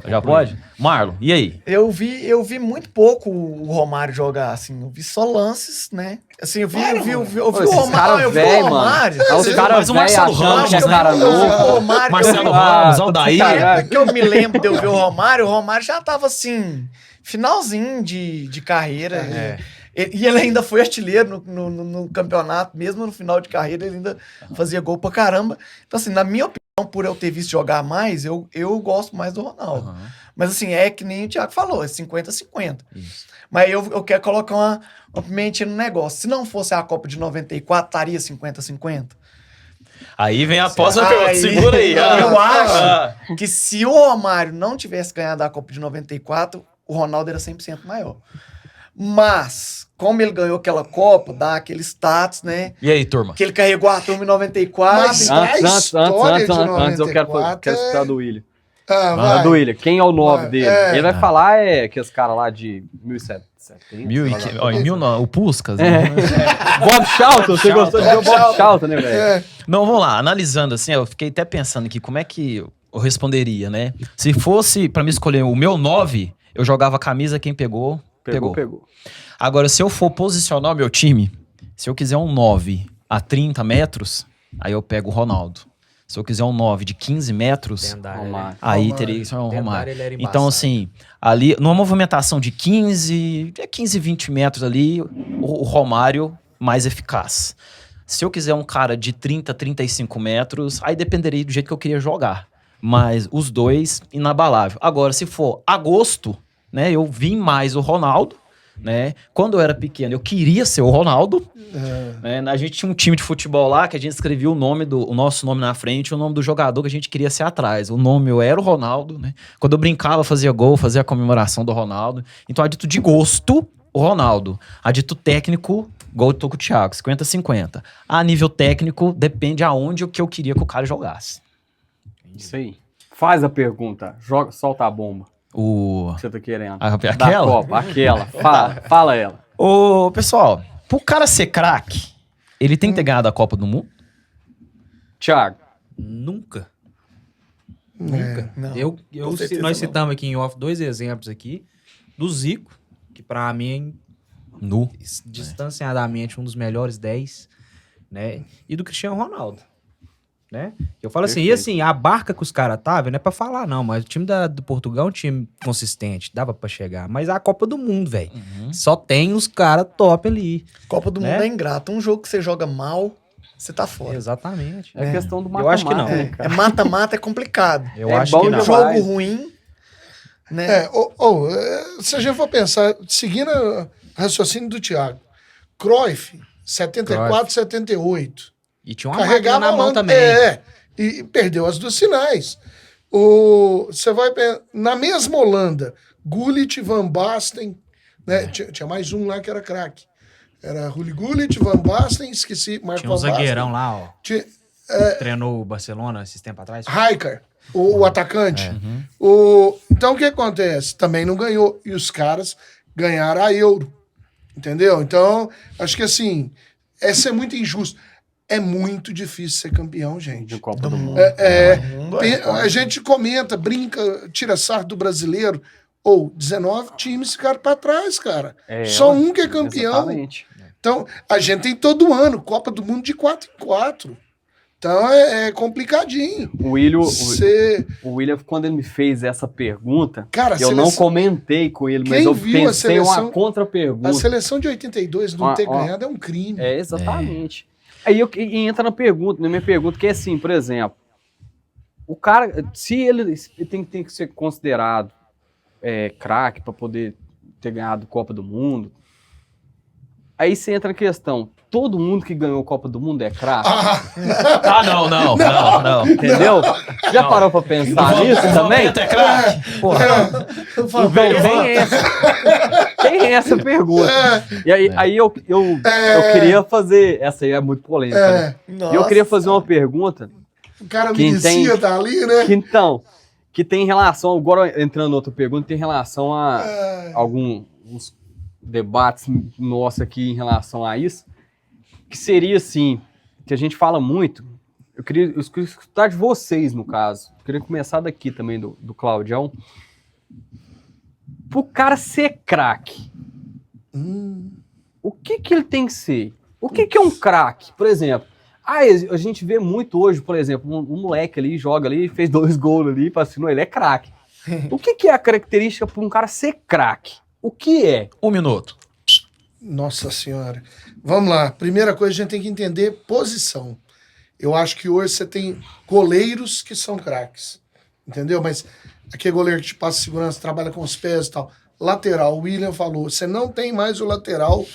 concluí. pode? Marlon, e aí? Eu vi muito pouco o Romário jogar, assim. Eu vi só lances, né? Assim, eu vi o esses Romário. caras Eu vi o velho, mano. Romário. É os Você caras faz o velho Marcelo achando Ramos, que é né? cara Eu vi o novo. Romário. Marcelo eu- Ramos, Aldair. Sempre que eu me lembro de eu ver o Romário já tava assim, finalzinho de carreira. E ele ainda foi artilheiro no campeonato, mesmo no final de carreira, ele ainda fazia gol pra caramba. Então, assim, na minha opinião, por eu ter visto jogar mais, eu gosto mais do Ronaldo. Mas, assim, é que nem o Thiago falou, é 50-50. Mas eu quero colocar uma pimentinha no negócio. Se não fosse a Copa de 94, estaria 50-50? Aí vem a próxima Aí, pergunta. Segura aí. eu acho que se o Romário não tivesse ganhado a Copa de 94, o Ronaldo era 100% maior. Mas, como ele ganhou aquela Copa, dá aquele status, né? E aí, turma? Que ele carregou a turma em 94. Mas- Antes, eu quero 94 escutar do William. vai. Do William, quem é o 9 Vai, dele? é. Ele vai falar que os caras lá de 1770. O Puskas. É. né? Bob Charlton, você gostou de ver o Bob Charlton, né, velho? É, Não, vamos lá, analisando assim, eu fiquei até pensando aqui, como é que eu responderia, né? Se fosse pra me escolher o meu 9, eu jogava a camisa, quem pegou. Pegou. Agora, se eu for posicionar o meu time, se eu quiser um 9 a 30 metros, aí eu pego o Ronaldo. Se eu quiser um 9 de 15 metros, Lendário, Romário. né? aí Romário. teria que ser um Lendário, Romário. ele era Então, embaçado. assim, ali, numa movimentação de 15, 20 metros ali, o Romário mais eficaz. Se eu quiser um cara de 30, 35 metros, aí dependeria do jeito que eu queria jogar. Mas os dois, inabalável. Agora, se for agosto, né, eu vim mais o Ronaldo, né? Quando eu era pequeno, eu queria ser o Ronaldo. Né? A gente tinha um time de futebol lá que a gente escrevia o nosso nome na frente e o nome do jogador que a gente queria ser atrás. O nome eu era o Ronaldo, né? Quando eu brincava, fazia gol, fazia a comemoração do Ronaldo. Então, a dito de gosto, o Ronaldo. A dito técnico, gol tô com o Thiago, 50-50. A nível técnico, depende aonde que eu queria que o cara jogasse. Isso aí. Faz a pergunta. Joga, solta a bomba. O... Que você tá querendo. Aquela? Da Copa, aquela. Fala ela. Ô, pessoal, pro cara ser craque, ele tem que ter ganhado a Copa do Mundo? Thiago. Nunca. Não, com certeza Nós não. citamos aqui em off 2 exemplos aqui do Zico, que pra mim Nu. distanciadamente um dos melhores 10, né? E do Cristiano Ronaldo, né? Eu falo assim, e assim, a barca que os caras estavam, não é pra falar não, mas o time do Portugal é um time consistente, dava pra chegar, mas a Copa do Mundo, velho, só tem os caras top ali. Copa do Né? Mundo é ingrato. Um jogo que você joga mal, você tá fora. Exatamente. É questão do Eu acho que mata-mata, não. né, cara? Mata-mata é complicado. Eu É acho bom que não. demais. Jogo ruim, né? se a gente for pensar, seguindo o raciocínio do Thiago, Cruyff, 74, 78. E tinha uma máquina Carregava na a mão mão também. e perdeu as duas finais. Você vai na mesma Holanda, Gullit, Van Basten, né? Tinha mais um lá que era craque. Era Rulli Gullit, Van Basten, esqueci, Marco Tinha um Van Basten. zagueirão lá, ó. Tinha Treinou o Barcelona esses tempos atrás. Rijkaard, o atacante. Então o que acontece? Também não ganhou. E os caras ganharam a Euro. Entendeu? Então, acho que assim, essa é muito injusto. É muito difícil ser campeão, gente. De Copa do Mundo. A gente comenta, brinca, tira sarro do brasileiro. Ou 19 times ficaram pra trás, cara. Só um que é campeão. Exatamente. Então, a gente tem todo ano Copa do Mundo de 4 em 4. Então, é complicadinho. O William, Você... o William, quando ele me fez essa pergunta, Cara, a eu não seleção- comentei com ele, mas Quem eu viu a pensei uma seleção- contra-pergunta. A seleção de 82 não ter Ó. ganhado é um crime. É, exatamente. Aí e entra na minha pergunta, que é assim, por exemplo, o cara, se ele tem que ser considerado craque para poder ter ganhado Copa do Mundo, aí você entra na questão, todo mundo que ganhou Copa do Mundo é craque? Ah, não. Entendeu? Já parou pra pensar nisso também? É craque. Porra. Então, tem essa pergunta. E aí eu queria fazer. Essa aí é muito polêmica, né? E eu queria fazer uma pergunta O cara Quem milicia, tá ali, né? que tem relação. Agora entrando em outra pergunta, tem relação a alguns debates nossos aqui em relação a isso. Que seria assim, que a gente fala muito. Eu queria escutar de vocês, no caso. Eu queria começar daqui também, do Claudião. Pro cara ser craque, o que ele tem que ser? O que é um craque? Por exemplo, a gente vê muito hoje, por exemplo, um moleque ali, joga ali, fez 2 gols ali, passinou, ele é craque. O que é a característica para um cara ser craque? O que é? 1 minuto. Nossa Senhora. Vamos lá. Primeira coisa, a gente tem que entender posição. Eu acho que hoje você tem goleiros que são craques. Entendeu? Mas aquele goleiro que te passa segurança, trabalha com os pés e tal. Lateral, o William falou, você não tem mais o lateral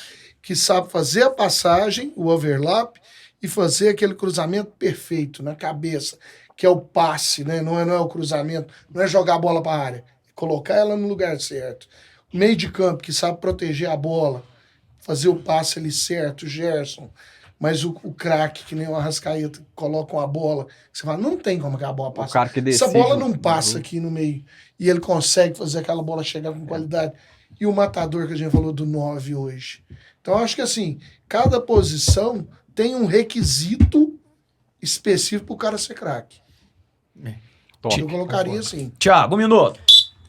que sabe fazer a passagem, o overlap, e fazer aquele cruzamento perfeito na cabeça. que é o passe, né? Não é o cruzamento, não é jogar a bola para a área, é colocar ela no lugar certo. Meio de campo, que sabe proteger a bola, fazer o passe ali certo, o Gerson. Mas o craque, que nem o Arrascaeta, coloca uma bola, você fala, não tem como que a bola passa. O cara que Essa decide bola não o passa jogo. aqui no meio. E ele consegue fazer aquela bola chegar com qualidade. E o matador que a gente falou do 9 hoje. Então, eu acho que assim, cada posição tem um requisito específico para o cara ser craque. Top. Eu colocaria assim. Thiago, 1 minuto.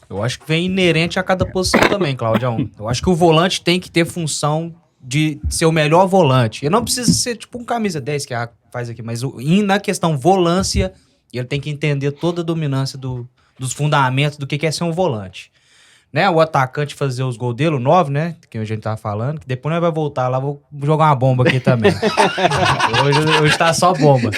Eu acho que vem inerente a cada posição também, Claudião. Eu acho que o volante tem que ter função de ser o melhor volante. Ele não precisa ser tipo um camisa 10 que faz aqui, mas na questão volância, ele tem que entender toda a dominância dos fundamentos do que é ser um volante. Né? O atacante fazer os gols dele, o 9, né? Que a gente tava falando, que depois nós vai voltar lá, vou jogar uma bomba aqui também. hoje tá só bomba.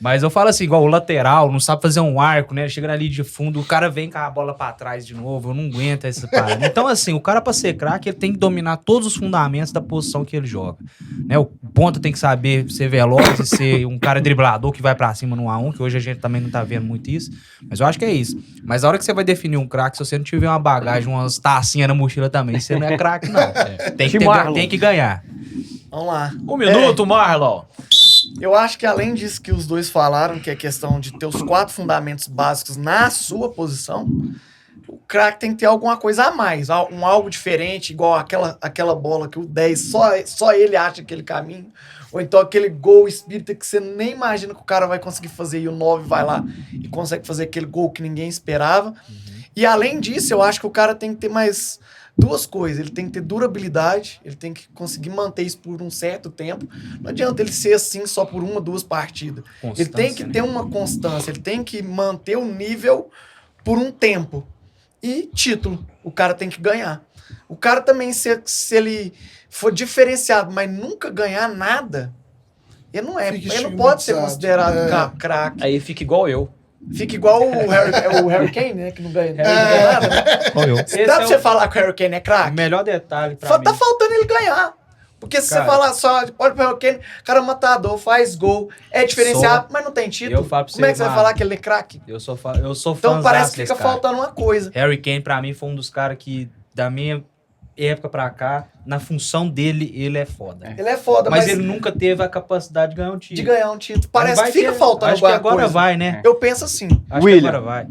Mas eu falo assim, igual o lateral, não sabe fazer um arco, né? Chega ali de fundo, o cara vem com a bola pra trás de novo, eu não aguento essa parada. Então, assim, o cara pra ser craque, ele tem que dominar todos os fundamentos da posição que ele joga. Né? O ponta tem que saber ser veloz e ser um cara driblador que vai pra cima no 1-1, que hoje a gente também não tá vendo muito isso. Mas eu acho que é isso. Mas a hora que você vai definir um craque, se você não tiver uma bagagem, umas tacinhas na mochila também, você não é craque, não. Tem que ganhar. Vamos lá. 1 minuto, Marlon. Eu acho que além disso que os dois falaram, que é a questão de ter os 4 fundamentos básicos na sua posição, o craque tem que ter alguma coisa a mais, algo diferente, igual aquela bola que o 10, só ele acha aquele caminho, ou então aquele gol espírita que você nem imagina que o cara vai conseguir fazer e o 9 vai lá e consegue fazer aquele gol que ninguém esperava. E além disso, eu acho que o cara tem que ter mais 2 coisas. Ele tem que ter durabilidade, ele tem que conseguir manter isso por um certo tempo. Não adianta ele ser assim só por 1 ou 2 partidas. Ele tem que ter uma constância, ele tem que manter o nível por um tempo. E título, o cara tem que ganhar. O cara também, se ele for diferenciado, mas nunca ganhar nada, ele não pode ser considerado craque. Aí fica igual eu. Fica igual o Harry Kane, né? Que não ganha nada, né? Dá pra você falar que o Harry Kane é O craque? melhor detalhe pra mim. Tá faltando ele ganhar. Porque se você falar só, olha pro Harry Kane, cara é matador, faz gol, é diferenciado, mas não tem título. Eu falo pra Como é que você, você vai falar que ele é craque? Eu sou fã. Então parece que fica faltando uma coisa. Harry Kane, pra mim, foi um dos caras que, da minha época pra cá, na função dele, ele é foda. Ele é foda, Mas ele nunca teve a capacidade de ganhar um título. de ganhar um título. Parece Vai que fica ter- faltando Acho que alguma agora coisa. vai, né? Eu penso assim. Acho William. que agora vai.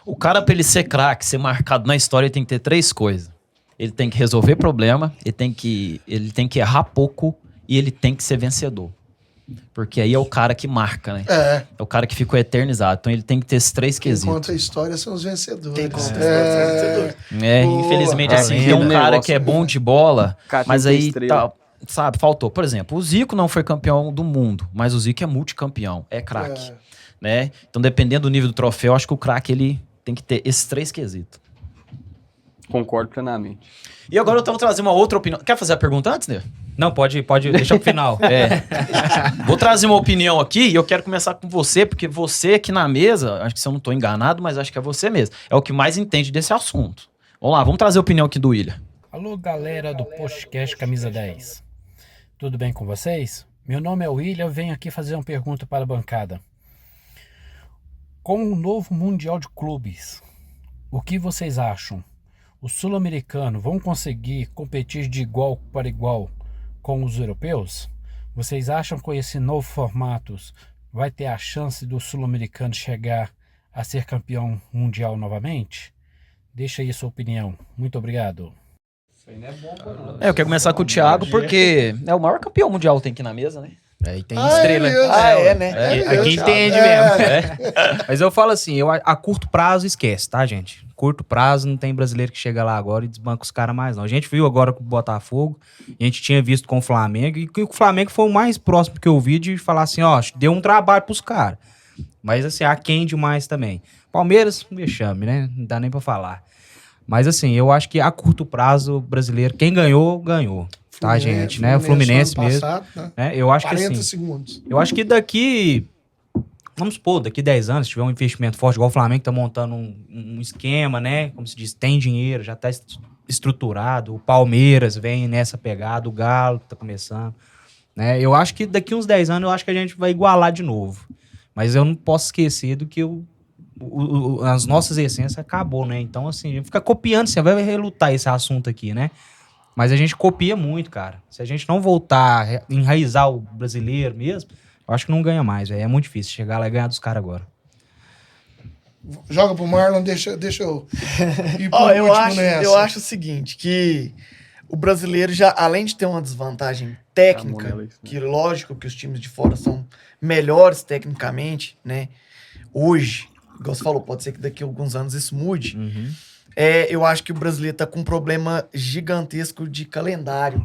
O cara, pra ele ser craque, ser marcado na história, ele tem que ter 3 coisas. Ele tem que resolver problema, ele tem que errar pouco e ele tem que ser vencedor. Porque aí é o cara que marca, né? É, É o cara que ficou eternizado. Então ele tem que ter esses 3 quem quesitos. conta a história são os vencedores. Quem conta a É. Boa. Infelizmente, assim, Além tem um do cara negócio, que é bom de bola, Cara, mas tem que ter aí, estrela. tá, sabe, faltou. Por exemplo, o Zico não foi campeão do mundo, mas o Zico é multicampeão, é craque. Né? Então, dependendo do nível do troféu, acho que o craque ele tem que ter esses 3 quesitos. Concordo plenamente. E agora eu vou trazer uma outra opinião. Quer fazer a pergunta antes, né? Não, pode deixar pro final. Vou trazer uma opinião aqui e eu quero começar com você, porque você aqui na mesa, acho que se eu não estou enganado, mas acho que é você mesmo, é o que mais entende desse assunto. Vamos lá, vamos trazer a opinião aqui do William. Alô, galera do podcast Camisa 10. Tudo bem com vocês? Meu nome é William, venho aqui fazer uma pergunta para a bancada. Com o novo Mundial de Clubes, o que vocês acham? Os sul-americanos vão conseguir competir de igual para igual com os europeus? Vocês acham que com esse novo formato vai ter a chance do sul-americano chegar a ser campeão mundial novamente? Deixa aí a sua opinião. Muito obrigado. Eu quero começar com o Thiago, porque é o maior campeão mundial que tem aqui na mesa, né? Aí tem estrela. né? Aqui entende mesmo. Mas eu falo assim, a curto prazo esquece, tá, gente? Curto prazo não tem brasileiro que chega lá agora e desbanca os caras mais, não. A gente viu agora com o Botafogo, a gente tinha visto com o Flamengo, e que o Flamengo foi o mais próximo que eu vi de falar assim, ó, deu um trabalho pros caras. Mas assim, aquém demais também. Palmeiras, vexame, né? Não dá nem pra falar. Mas assim, eu acho que a curto prazo, o brasileiro, quem ganhou, ganhou. Tá, gente, né? O Fluminense ano mesmo. passado, né? Né? Eu acho que 40 assim, segundos. eu acho que daqui, vamos supor, daqui 10 anos, se tiver um investimento forte, igual o Flamengo tá montando um esquema, né? Como se diz, tem dinheiro, já tá estruturado. O Palmeiras vem nessa pegada, o Galo tá começando. Né? Eu acho que daqui uns 10 anos, eu acho que a gente vai igualar de novo. Mas eu não posso esquecer do que as nossas essências acabou, né? Então, assim, a gente fica copiando, você vai relutar esse assunto aqui, né? Mas a gente copia muito, cara. Se a gente não voltar a enraizar o brasileiro mesmo, eu acho que não ganha mais, velho. É muito difícil chegar lá e ganhar dos caras agora. Joga pro Marlon, deixa eu ir Ó, por último nessa. eu acho o seguinte, que o brasileiro já, além de ter uma desvantagem técnica, que lógico que os times de fora são melhores tecnicamente, né? Hoje, igual você falou, pode ser que daqui a alguns anos isso mude. Eu acho que o brasileiro tá com um problema gigantesco de calendário.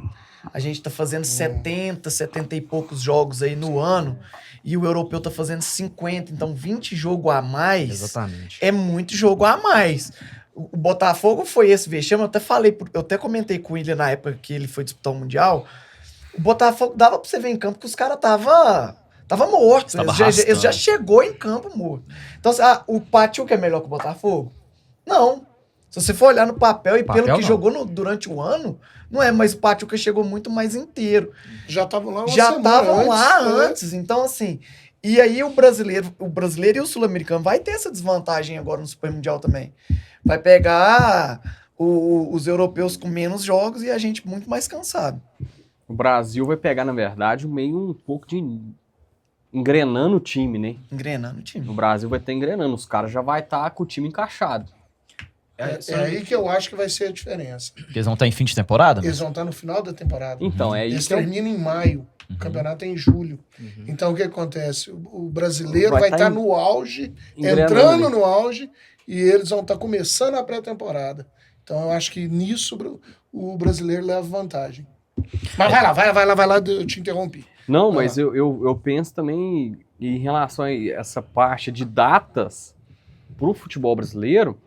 A gente tá fazendo 70 e poucos jogos aí no ano, e o europeu tá fazendo 50, então 20 jogos a mais. Exatamente. É muito jogo a mais. O Botafogo foi esse vexame, eu até comentei com ele na época que ele foi disputar o Mundial. O Botafogo dava pra você ver em campo que os caras tava morto. Eles já chegou em campo morto. Então, o Pachuca é melhor que o Botafogo? Não. Se você for olhar no papel e pelo que jogou durante o ano, não é, mas o Pachuca chegou muito mais inteiro. Já estavam lá antes. Então, assim, e aí o brasileiro e o sul-americano vai ter essa desvantagem agora no Super Mundial também. Vai pegar os europeus com menos jogos e a gente muito mais cansado. O Brasil vai pegar, na verdade, um pouco de engrenando o time, né? Engrenando o time. O Brasil vai estar engrenando, os caras já vai estar com o time encaixado. É aí que eu acho que vai ser a diferença. Porque eles vão estar em fim de temporada? Eles vão estar no final da temporada. Então, é Eles isso. terminam em maio. O campeonato é em julho. Então, o que acontece? O brasileiro vai estar no auge, entrando no auge, e eles vão estar começando a pré-temporada. Então, eu acho que nisso o brasileiro leva vantagem. Mas vai lá, eu te interrompi. Não, mas eu penso também em relação a essa parte de datas pro futebol brasileiro,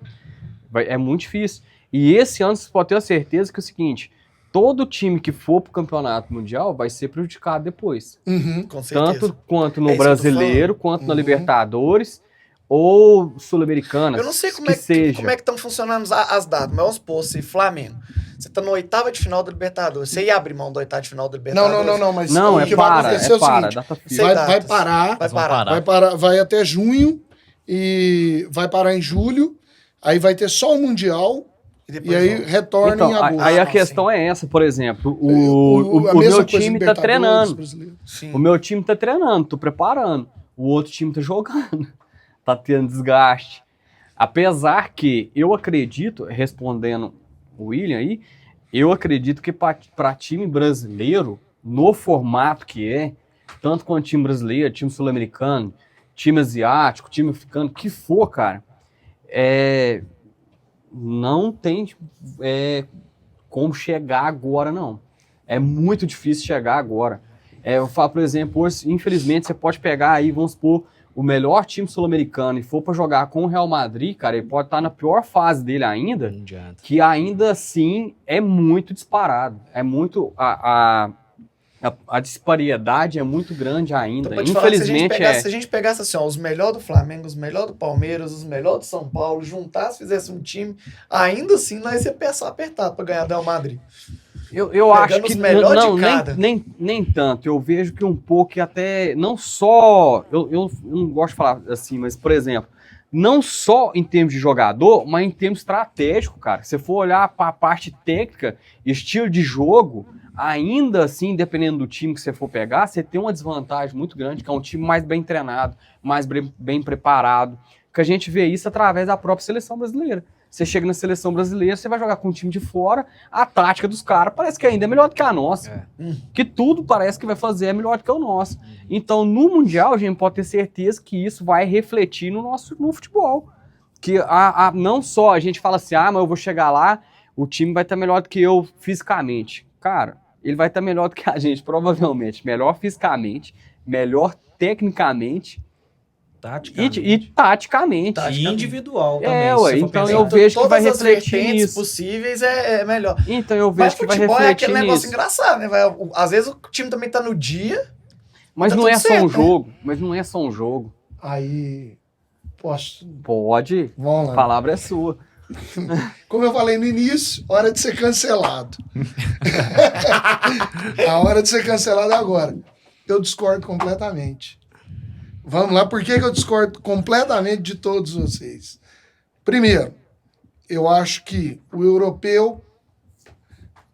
é muito difícil. E esse ano você pode ter a certeza que é o seguinte, todo time que for pro campeonato mundial vai ser prejudicado depois. Com certeza. Tanto quanto no brasileiro, quanto na Libertadores ou Sul-Americana. Eu não sei como é que estão funcionando as datas, mas vamos supor, se Flamengo, você tá na oitava de final da Libertadores, você ia abrir mão da oitava de final da Libertadores? Não, mas não, o que vai acontecer é o seguinte, data vai parar, vai até junho e vai parar em julho, aí vai ter só o Mundial e aí retorna em agosto. Aí a questão é essa, por exemplo, o meu time tá treinando. O meu time tá treinando, tô preparando. O outro time tá jogando. Tá tendo desgaste. Apesar que eu acredito, respondendo o William aí, eu acredito que para time brasileiro, no formato que é, tanto quanto time brasileiro, time sul-americano, time asiático, time africano, que for, cara, não tem como chegar agora, não. É muito difícil chegar agora. Eu falo, por exemplo, hoje, infelizmente, você pode pegar aí, vamos supor, o melhor time sul-americano e for para jogar com o Real Madrid, cara, ele pode estar na pior fase dele ainda, que ainda assim é muito disparado. É muito... A disparidade é muito grande ainda. Então, infelizmente, se a gente pegasse assim, ó, os melhores do Flamengo, os melhores do Palmeiras, os melhores do São Paulo, juntasse, fizesse um time, ainda assim nós ia pensar apertado para ganhar do Real Madrid. Eu acho que nem tanto. Eu vejo que um pouco que até não só eu não gosto de falar assim, mas por exemplo, não só em termos de jogador, mas em termos estratégico, cara. Se você for olhar para a parte técnica, estilo de jogo, ainda assim, dependendo do time que você for pegar, você tem uma desvantagem muito grande, que é um time mais bem treinado, mais bem preparado, que a gente vê isso através da própria seleção brasileira. Você chega na seleção brasileira, você vai jogar com um time de fora, a tática dos caras parece que ainda é melhor do que a nossa. Que tudo parece que vai fazer é melhor do que o nosso. Então, no Mundial, a gente pode ter certeza que isso vai refletir no futebol. Que não só a gente fala assim, mas eu vou chegar lá, o time vai estar melhor do que eu fisicamente. Cara, ele vai estar melhor do que a gente, provavelmente. Melhor fisicamente, melhor tecnicamente, e taticamente. E individual também. Então eu vejo que vai refletir nisso. Possíveis é melhor. Então eu vejo que vai refletir nisso. Mas futebol é aquele negócio engraçado, né? Às vezes o time também tá no dia. Mas não é só um jogo. Mas não é só um jogo. Aí, posso... Pode. Vamos lá. A palavra é sua. Como eu falei no início, hora de ser cancelado. A hora de ser cancelado é agora. Eu discordo completamente. Vamos lá, por que eu discordo completamente de todos vocês? Primeiro, eu acho que o europeu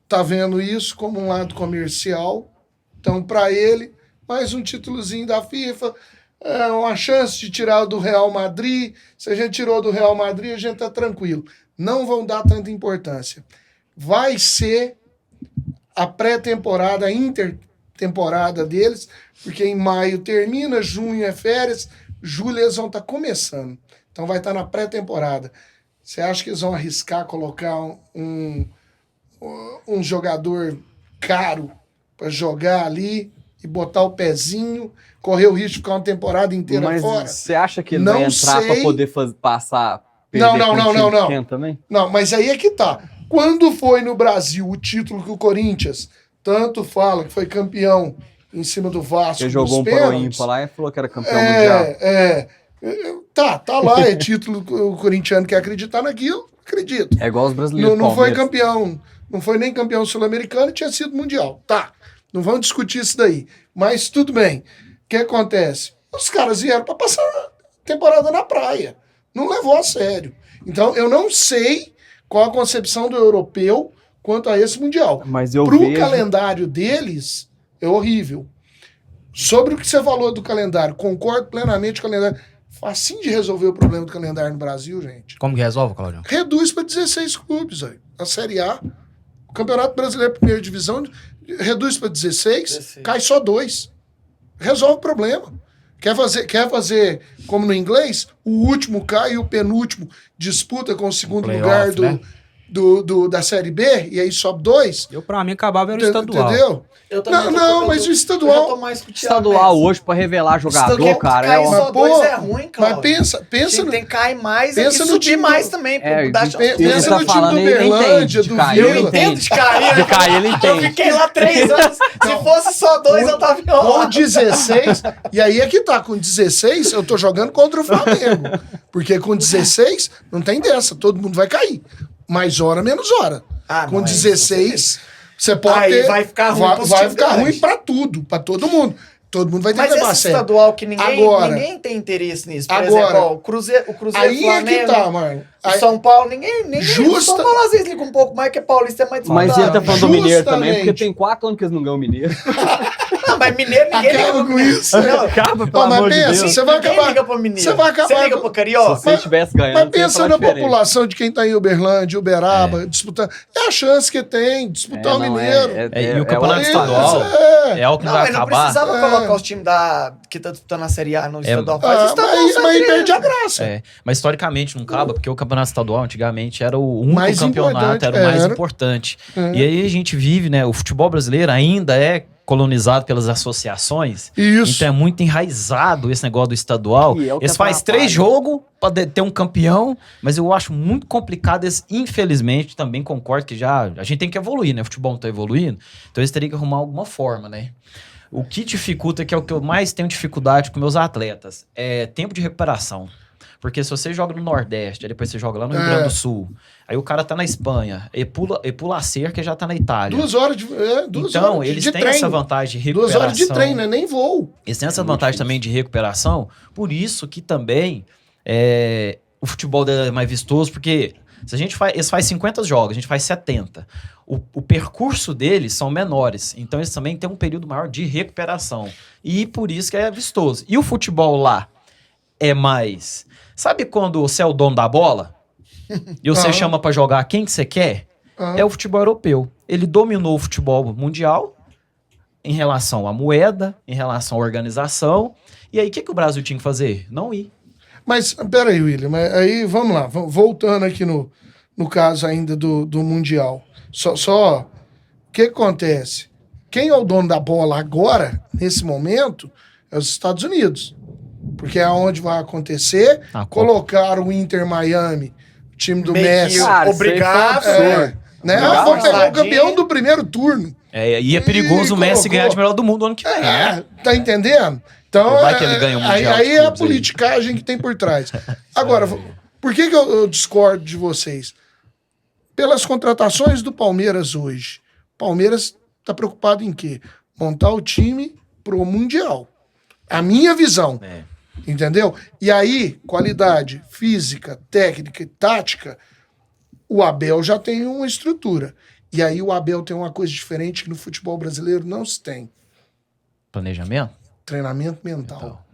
tá vendo isso como um lado comercial. Então, para ele, mais um títulozinho da FIFA, é uma chance de tirar do Real Madrid. Se a gente tirou do Real Madrid, a gente tá tranquilo. Não vão dar tanta importância. Vai ser a pré-temporada, a intertemporada deles, porque em maio termina, junho é férias, julho eles vão estar começando. Então vai estar na pré-temporada. Você acha que eles vão arriscar colocar um jogador caro para jogar ali e botar o pezinho, correr o risco de ficar uma temporada inteira Mas fora? você acha que ele Não vai entrar sei. pra poder passar... Não, perder não, com não, um time não, não. pequeno também? Não, mas aí é que tá. Quando foi no Brasil o título que o Corinthians tanto fala que foi campeão em cima do Vasco, Ele jogou nos um Pro pênaltis, Ímpar lá e falou que era campeão mundial. Tá lá, é título, o corintiano quer acreditar naquilo, acredito. É igual os brasileiros. Não foi Palmeiras. campeão, não foi nem campeão sul-americano e tinha sido mundial. Tá, não vamos discutir isso daí. Mas tudo bem. O que acontece? Os caras vieram para passar a temporada na praia. Não levou a sério. Então, eu não sei qual a concepção do europeu quanto a esse mundial. Mas eu Pro vejo... calendário deles, é horrível. Sobre o que você falou do calendário, concordo plenamente com o calendário. Facinho de resolver o problema do calendário no Brasil, gente. Como que resolve, Claudio? Reduz para 16 clubes, aí. A Série A. O Campeonato Brasileiro Primeira Divisão reduz para 16, cai só 2. Resolve o problema. Quer fazer como no inglês? O último cai e o penúltimo disputa com o segundo lugar playoff, né? da Série B, e aí sobe 2. Pra mim, acabava era o estadual. Entendeu? Eu também Não, mas o estadual- Eu já tô mais com o Thiago Estadual nessa. hoje pra revelar jogador, Estadual, cara. cair É só Mas, dois pô, é ruim, Cláudio. Mas pensa Tem que cair mais pensa e no subir time mais do- também. É, Dar de- chance. ele pensa tá no time falando, do ele entende Uberlândia, de do cair, Vila. ele Eu entendo entende. de cair. De cair, ele Eu entende. fiquei lá 3 anos. Se fosse só 2, eu tava Com enrolado. 16, e aí é que tá, com 16 eu tô jogando contra o Flamengo. Porque com 16 não tem dessa, todo mundo vai cair. Mais hora, menos hora. Ah, Com não, é isso, 16, você pode Aí ter... vai ficar ruim vai, pros vai times ficar grandes. ruim pra tudo, pra todo mundo. Todo mundo vai ter Mas que levar a esse sério. estadual que Agora- ninguém tem interesse nisso. Por Agora- exemplo, ó, o Cruzeiro, Aí Flamengo, é que tá, mano. o Aí- São Paulo, ninguém Justa- o São Paulo às vezes liga um pouco mais, que Paulista é mais Mas disputado. ele tá falando do Mineiro também, Justamente. porque tem 4 anos que eles não ganham o Mineiro. Não, mas Mineiro ninguém liga Acaba pro com Mineiro. isso. Não, Acaba, Ó, mas pensa, você vai ninguém acabar... liga pro Mineiro. Você vai acabar... Você liga pro Carioca? Se você estivesse ganhando, Mas você ia pensa falar na diferente. população de quem tá em Uberlândia, Uberaba, disputando. É a chance que tem, disputar o não, Mineiro. E o campeonato Isso, estadual é. é algo que não Não, vai mas não acabar. precisava colocar os times que tá disputando a Série A no estadual. Faz Ah, estadual mas só aí entre perde a eles. graça. Mas historicamente não acaba, porque o campeonato estadual antigamente era o único Mais campeonato, importante, era o mais era. importante. E aí a gente vive, né? O futebol brasileiro ainda é colonizado pelas associações. Isso. Então é muito enraizado esse negócio do estadual. E é o que Eles fazem atrapalha. 3 jogos pra ter um campeão, mas eu acho muito complicado. Eles, infelizmente, também concordo que a gente tem que evoluir, né? O futebol não tá evoluindo, então eles teriam que arrumar alguma forma, né? O que dificulta, que é o que eu mais tenho dificuldade com meus atletas, é tempo de recuperação. Porque se você joga no Nordeste, aí depois você joga lá no Rio Grande do Sul, aí o cara tá na Espanha, e pula a cerca e já tá na Itália. 2 horas de. Então, eles têm essa vantagem de 2 recuperação. horas de treino, né? Nem voo. Eles têm essa vantagem também de recuperação, por isso que também o futebol é mais vistoso, porque se a gente eles fazem 50 jogos, a gente faz 70. O percurso deles são menores, então eles também têm um período maior de recuperação. E por isso que é vistoso. E o futebol lá é mais... Sabe quando você é o dono da bola e você chama pra jogar quem que você quer? É o futebol europeu. Ele dominou o futebol mundial em relação à moeda, em relação à organização. E aí, o que o Brasil tinha que fazer? Não ir. Mas, peraí, William, mas aí vamos lá, voltando aqui no caso ainda do Mundial. Só o que acontece? Quem é o dono da bola agora, nesse momento, é os Estados Unidos. Porque é onde vai acontecer. Colocaram o Inter Miami, o time do Meio Messi. que Cara, obrigado. isso aí foi absurdo. Né? Obrigado, Vou pegar o Ronaldinho. campeão do primeiro turno. E é perigoso o Messi ganhar de melhor do mundo ano que vem. Tá entendendo? Então, Vai que ele ganha o Mundial de aí é a clubes aí. politicagem que tem por trás. Agora, por que eu discordo de vocês? Pelas contratações do Palmeiras hoje. O Palmeiras tá preocupado em quê? Montar o time pro Mundial. A minha visão. Entendeu? E aí, qualidade física, técnica e tática, o Abel já tem uma estrutura. E aí o Abel tem uma coisa diferente que no futebol brasileiro não se tem. Planejamento? Treinamento mental.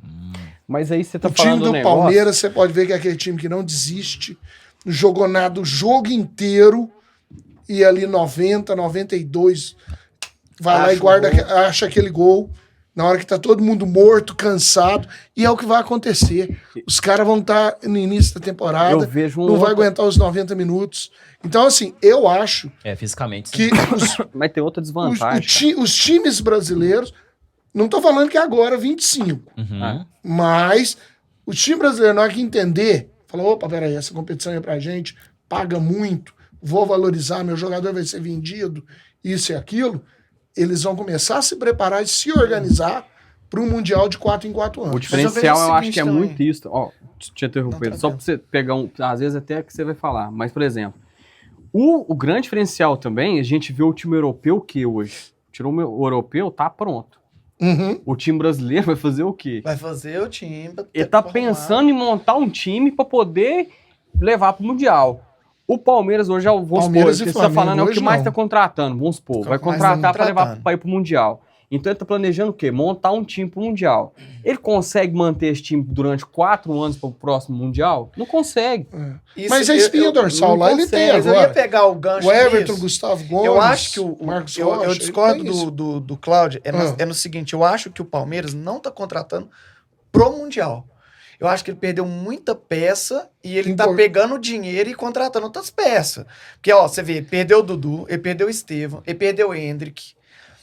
Mas aí você tá O time falando do um negócio... Palmeiras, você pode ver que é aquele time que não desiste, jogou nada o jogo inteiro, e ali 90, 92, vai lá e guarda, acha aquele gol, na hora que tá todo mundo morto, cansado, e é o que vai acontecer. Os caras vão estar no início da temporada, Eu vejo não vai aguentar os 90 minutos. Então, assim, eu acho Fisicamente. Sim. que Mas tem outra desvantagem. os times brasileiros, não tô falando que é agora 25, Uhum. mas o time brasileiro, na hora que entender, falou, opa, peraí, essa competição é pra gente, paga muito, vou valorizar, meu jogador vai ser vendido, isso e aquilo, eles vão começar a se preparar e se organizar para um Mundial de 4 em 4 anos. O diferencial Mas eu eu vejo o acho que é seguinte muito isso. Ó, te interrompendo, Não, só pra você pegar às vezes até que você vai falar, mas por exemplo, o grande diferencial também, a gente vê o time europeu o que hoje? Tirou o europeu, tá pronto. Uhum. O time brasileiro vai fazer o quê? Vai fazer o time. Ele tá pensando em montar um time para poder levar pro Mundial. O Palmeiras hoje, vamos Palmeiras supor, e o que você tá Flamengo falando é o que hoje mais não. tá contratando, vamos supor. Vai Mais contratar para levar contratando. para ir pro Mundial. Então ele tá planejando o quê? Montar um time pro Mundial. Ele consegue manter esse time durante 4 anos pro próximo Mundial? Não consegue. Mas a espinha dorsal lá ele tem Mas eu ia agora. pegar o gancho O Everton, nisso. Gustavo Gomes, Eu acho que o Marcos eu Rocha, discordo ele tem isso. do Cláudio. É no seguinte, eu acho que o Palmeiras não tá contratando pro Mundial. Eu acho que ele perdeu muita peça e ele tá pegando dinheiro e contratando outras peças. Porque, ó, você vê, ele perdeu o Dudu, ele perdeu o Estevão, ele perdeu o Hendrick.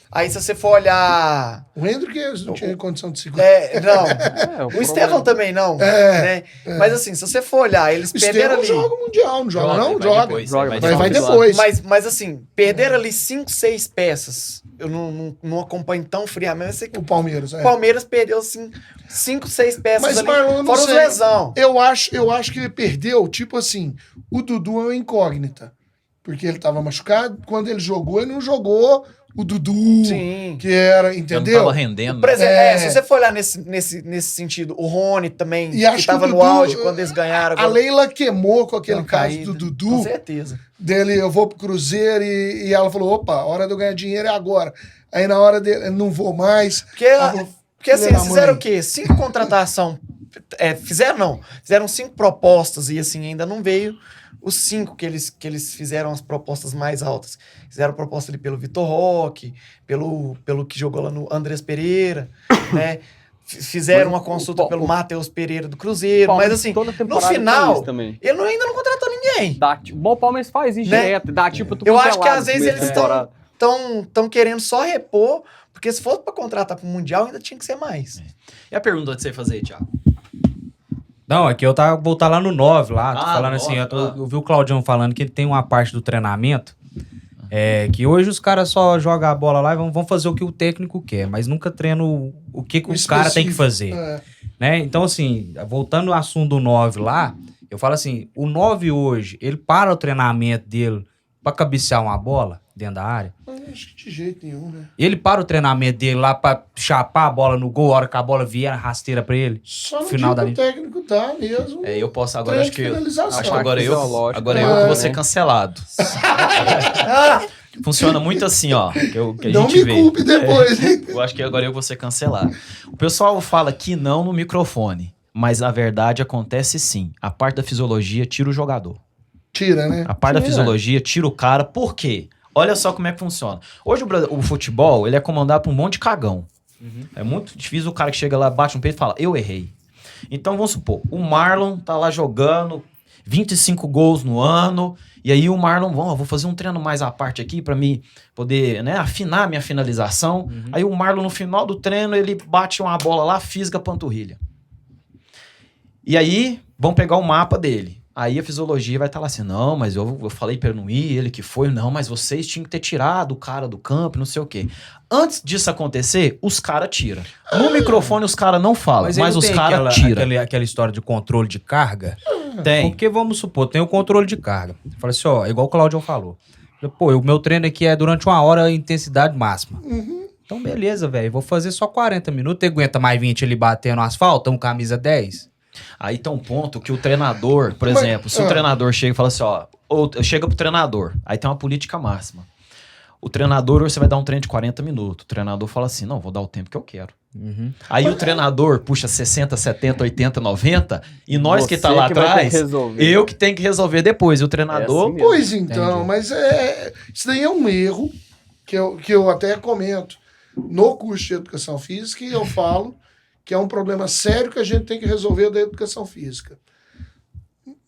Aí, se você for olhar... O Hendrick não tinha condição de segurar. Não. O Estevão também não. Né? Mas assim, se você for olhar, eles O perderam Estevão ali... joga o Mundial, não joga não? Vai Joga. depois, Joga, Vai titular. depois. Mas assim, perderam ali 5, 6 peças. Eu não acompanho tão friamente. Eu sei que O Palmeiras, o Palmeiras perdeu assim, 5, 6 peças Mas, ali, Marlon, eu não fora os sei. lesão. Eu acho que ele perdeu, tipo assim, o Dudu é uma incógnita. Porque ele tava machucado. Quando ele jogou, ele não jogou o Dudu, Sim. que era, Já não entendeu? tava rendendo. Por exemplo, É. se você for olhar nesse sentido, o Rony também, E acho que tava que o no Dudu, auge quando eles ganharam. A Leila quemou com aquele deu uma caso caída. do Dudu. Com certeza. Dele, eu vou pro Cruzeiro e ela falou, opa, a hora de eu ganhar dinheiro é agora. Aí na hora dele, não vou mais. Porque, Ela falou, porque assim, filha eles da fizeram mãe. o quê? 5 contratação. Fizeram 5 propostas e assim, ainda não veio os 5 que eles fizeram as propostas mais altas. Fizeram proposta ali pelo Vitor Roque, pelo que jogou lá no Andrés Pereira, né? Fizeram uma consulta pelo Matheus Pereira do Cruzeiro, mas assim, toda no temporada tem final, isso também. ele ainda não contratou ninguém. Bom, o Palmeiras faz isso Né? direto, dá tipo tudo Eu acho que às vezes eles estão querendo só repor, porque se fosse para contratar para o Mundial, ainda tinha que ser mais. E a pergunta de você fazer, Thiago? Não, aqui eu vou estar lá no 9, lá, tô falando 9, assim, eu vi o Claudião falando que ele tem uma parte do treinamento, que hoje os caras só jogam a bola lá e vão fazer o que o técnico quer, mas nunca treinam o que o cara tem que fazer. Né? Então, assim, voltando ao assunto do 9 lá, eu falo assim, o 9 hoje, ele para o treinamento dele pra cabecear uma bola dentro da área. Acho que de jeito nenhum, né? Ele para o treinamento dele lá pra chapar a bola no gol, a hora que a bola vier rasteira pra ele. Só no Final dia que da o técnico dá mesmo. Eu posso agora, treino acho que de finalização. acho que agora eu É, que vou ser né? cancelado. Funciona muito assim, ó, que a Não gente me vê. culpe depois, hein? Eu acho que agora eu vou ser cancelado. O pessoal fala que não no microfone, mas a verdade acontece sim. A parte da fisiologia tira o jogador. Tira, né? A parte da fisiologia tira o cara. Por quê? Olha só como é que funciona. Hoje o futebol, ele é comandado por um monte de cagão. É muito difícil o cara que chega lá, bate no peito e fala, eu errei. Então vamos supor, o Marlon tá lá jogando 25 gols no ano, e aí o Marlon, vou fazer um treino mais à parte aqui pra me poder, né, afinar minha finalização. Aí o Marlon no final do treino, ele bate uma bola lá, fisga a panturrilha. E aí, vão pegar o mapa dele. Aí a fisiologia vai estar lá assim, não, mas eu falei pra não ir, ele que foi, não, mas vocês tinham que ter tirado o cara do campo, não sei o quê. Antes disso acontecer, os caras tiram. No microfone os caras não falam, mas os caras tiram. Aquela história de controle de carga. Tem. Porque, vamos supor, tem o controle de carga. Fala assim, ó, igual o Claudio falou. Pô, o meu treino aqui é durante 1 hora, intensidade máxima. Então, beleza, velho. Vou fazer só 40 minutos. Você aguenta mais 20 ali batendo asfalto? Um camisa 10? Aí tem um ponto que o treinador, por Mas- exemplo, se o treinador chega e fala assim, ó, ou chega pro treinador, aí tem uma política máxima. O treinador, hoje você vai dar um treino de 40 minutos. O treinador fala assim, não, vou dar o tempo que eu quero. Aí o treinador puxa 60, 70, 80, 90, e nós que tá Você lá que vai ter atrás, que resolver. eu que tenho que resolver depois. E o treinador, É assim mesmo. Pois então, Entendi. mas isso daí é um erro que eu até comento no curso de Educação Física e eu falo que é um problema sério que a gente tem que resolver da Educação Física.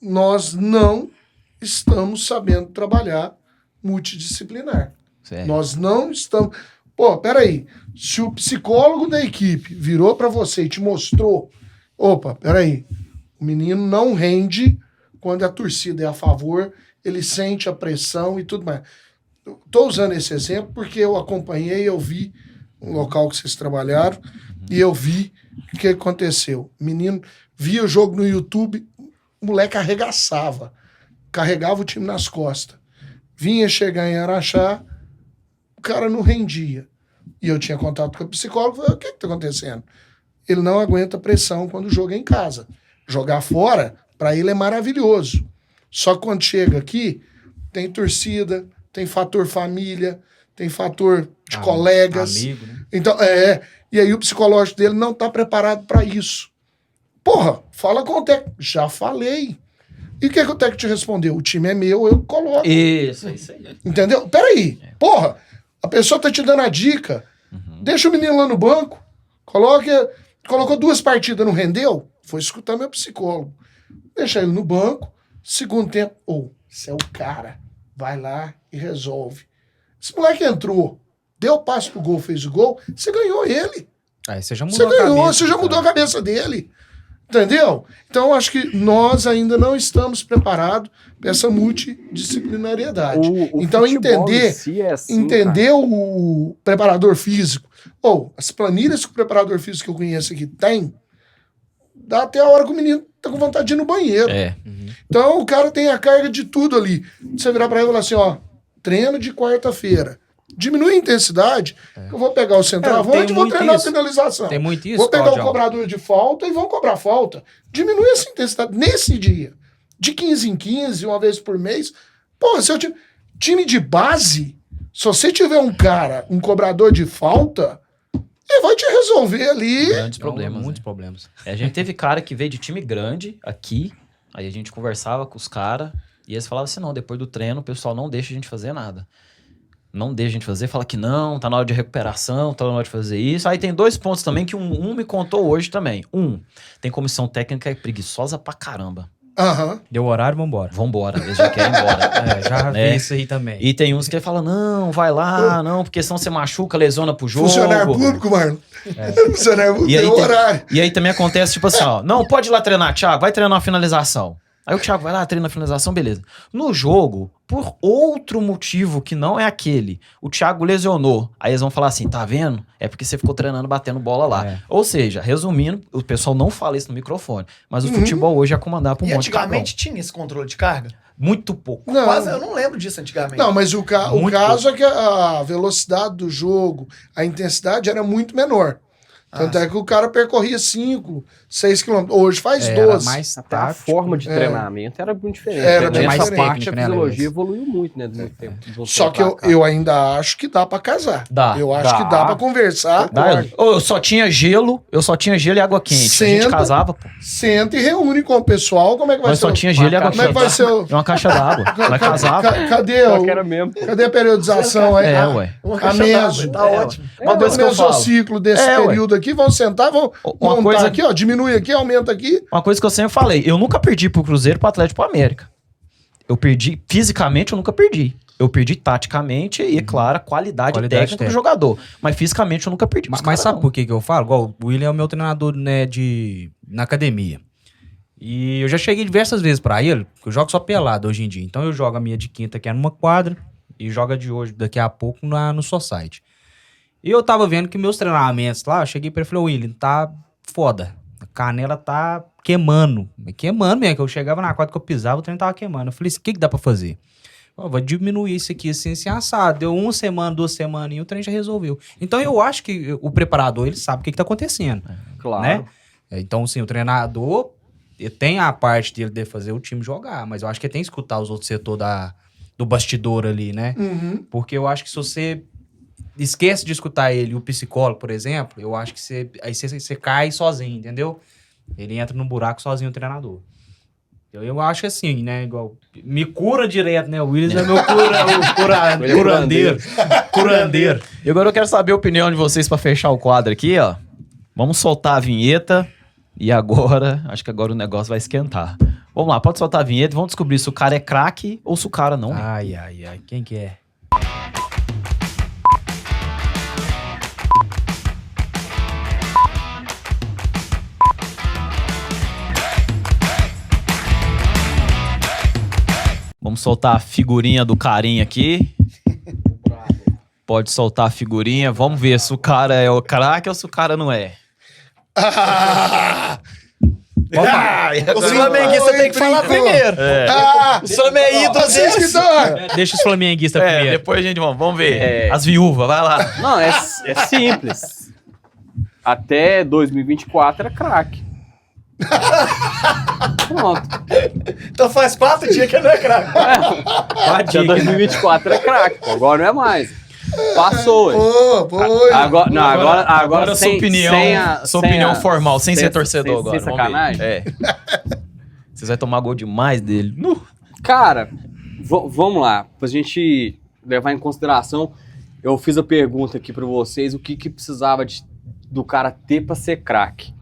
Nós não estamos sabendo trabalhar multidisciplinar. Certo. Nós não estamos... Pô, peraí. Se o psicólogo da equipe virou para você e te mostrou... Opa, peraí. O menino não rende quando a torcida é a favor, ele sente a pressão e tudo mais. Estou usando esse exemplo porque eu acompanhei, eu vi um local que vocês trabalharam e eu vi o que aconteceu. O menino via o jogo no YouTube, o moleque arregaçava, carregava o time nas costas. Vinha chegar em Araxá, o cara não rendia. E eu tinha contato com o psicólogo, falei, o que está acontecendo? Ele não aguenta pressão quando o jogo é em casa. Jogar fora, para ele é maravilhoso. Só que quando chega aqui, tem torcida, tem fator família, tem fator de colegas. Amigo, né? Então, e aí o psicológico dele não está preparado para isso. Porra, fala com o técnico. Já falei. E o que o técnico te respondeu? O time é meu, eu coloco. isso aí. Entendeu? Peraí. Porra, a pessoa tá te dando a dica. Deixa o menino lá no banco. Colocou 2 partidas, não rendeu? Foi escutar meu psicólogo. Deixa ele no banco. Segundo tempo, você é o cara. Vai lá e resolve. Esse moleque entrou, deu o passo pro gol, fez o gol, você ganhou ele. Aí você já mudou Você a ganhou, cabeça, você já cara. mudou a cabeça dele. Entendeu? Então, acho que nós ainda não estamos preparados para essa multidisciplinariedade. O Então, futebol entender, em si é assim, entender o preparador físico, ou as planilhas que o preparador físico que eu conheço aqui tem, dá até a hora que o menino tá com vontade de ir no banheiro. É. Então, o cara tem a carga de tudo ali. Você virar para ele e falar assim, ó, treino de quarta-feira. Diminui a intensidade, eu vou pegar o centroavante tem e vou muito treinar isso. a finalização. Tem muito isso, Vou pegar Claudião. o cobrador de falta e vão cobrar falta. Diminui essa intensidade nesse dia. De 15 em 15, uma vez por mês. Porra, se eu time de base, se você tiver um cara, um cobrador de falta, ele vai te resolver ali. Grandes problemas. Muitos né? problemas. A gente teve cara que veio de time grande aqui, aí a gente conversava com os caras, e eles falavam assim, não, depois do treino o pessoal não deixa a gente fazer nada. Não deixa a gente fazer, fala que não, tá na hora de recuperação, tá na hora de fazer isso. Aí tem 2 pontos também que um me contou hoje também. Tem comissão técnica preguiçosa pra caramba. Aham. Deu horário, vambora. Vambora, eles já querem ir embora. Já É. vi isso aí também. E tem uns que falam, não, vai lá, não, porque senão você machuca, lesiona pro jogo. Funcionário público, Marlon. Funcionário público E aí, tem horário. e aí também acontece, tipo assim, ó, não, pode ir lá treinar, Thiago, vai treinar a finalização. Aí o Thiago vai lá, treina a finalização, beleza. No jogo, por outro motivo que não é aquele, o Thiago lesionou. Aí eles vão falar assim, tá vendo? É porque você ficou treinando, batendo bola lá. É. Ou seja, resumindo, o pessoal não fala isso no microfone, mas o futebol hoje é comandado por um E monte de cabrão. antigamente tinha esse controle de carga? Muito pouco. Não. Quase, eu não lembro disso antigamente. Não, mas o Muito caso é que a velocidade do jogo, a intensidade era muito menor. Tanto é que o cara percorria 5, 6 quilômetros. Hoje faz Era 12. mais Até a tático. forma de treinamento era muito diferente. Era né? bem Nessa mais parte técnico, a né, fisiologia Alex? evoluiu muito, né? Do tempo, do Só tempo que pra cá. eu ainda acho que dá pra casar. Dá, Eu acho que dá pra conversar. Eu só tinha gelo e água quente. A gente Senta. casava, pô. Senta e reúne com o pessoal. Como é que vai Mas ser? só tinha gelo e água Como é que quente. vai ser o... E uma caixa d'água. Vai casava. Cadê, Só que era mesmo. cadê a periodização aí? É, ué. Uma A caixa meso. d'água, tá É, ótimo. Uma coisa que eu falo. ciclo desse É, ué. período aqui, vão sentar, vão Uma montar coisa- aqui, ó, diminui aqui, aumenta aqui. Uma coisa que eu sempre falei, eu nunca perdi pro Cruzeiro, pro Atlético, pro América. Eu perdi, fisicamente eu nunca perdi. Eu perdi taticamente e, claro, a qualidade técnica do técnica. jogador. Mas fisicamente eu nunca perdi. Mas sabe por que eu falo? Igual, o William é o meu treinador, né, na academia. E eu já cheguei diversas vezes pra ele, porque eu jogo só pelado hoje em dia. Então eu jogo a minha de quinta, que é numa quadra, e jogo a de hoje, daqui a pouco, no Society. E eu tava vendo que meus treinamentos lá, eu cheguei pra ele e falei, William, tá foda. A canela tá queimando. Queimando mesmo, que eu chegava na quadra que eu pisava, o treino tava queimando. Eu falei, o que dá pra fazer? Ó, vai diminuir isso aqui assim assado. Deu 1 semana, 2 semanas e o trem já resolveu. Então eu acho que o preparador, ele sabe o que tá acontecendo. Claro. Né? Então, sim, o treinador ele tem a parte dele de fazer o time jogar, mas eu acho que ele tem que escutar os outros setores do bastidor ali, né? Porque eu acho que se você esquece de escutar ele, o psicólogo, por exemplo, eu acho que você cai sozinho, entendeu? Ele entra num buraco sozinho, o treinador. Eu acho assim, né? Igual, me cura direto, né? O Willis é meu curandeiro. E agora eu quero saber a opinião de vocês pra fechar o quadro aqui, ó. Vamos soltar a vinheta. E agora, acho que agora o negócio vai esquentar. Vamos lá, pode soltar a vinheta e vamos descobrir se o cara é craque ou se o cara não é. Ai. Quem que é? Vamos soltar a figurinha do carinha aqui. Pode soltar a figurinha. Vamos ver se o cara é o craque ou se o cara não é. O flamenguista tem que falar primeiro. Os flamenguistas Deixa os flamenguistas primeiro. Depois a gente vamos ver. As viúvas, vai lá. Não, é simples. Até 2024 era craque. Pronto. Então faz 4 dias que não é craque. Até 2024 era craque. Pô, agora não é mais. Passou. Agora sua opinião formal, sem ser torcedor agora. Sem sacanagem. Vocês vão tomar gol demais dele. Cara, vamos lá. Pra gente levar em consideração, eu fiz a pergunta aqui pra vocês, o que precisava do cara ter pra ser craque.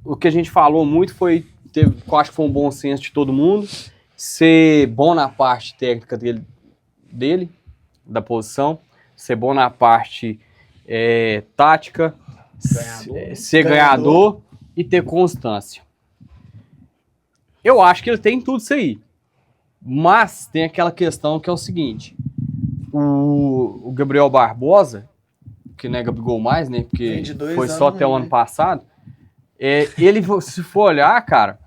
O que a gente falou muito foi, eu acho que foi um bom senso de todo mundo, ser bom na parte técnica dele, da posição, ser bom na parte tática, ser ganhador e ter constância. Eu acho que ele tem tudo isso aí. Mas tem aquela questão que é o seguinte, o Gabriel Barbosa, que não é Gabigol mais, né, porque foi só até o ano passado, ele, se for olhar, cara,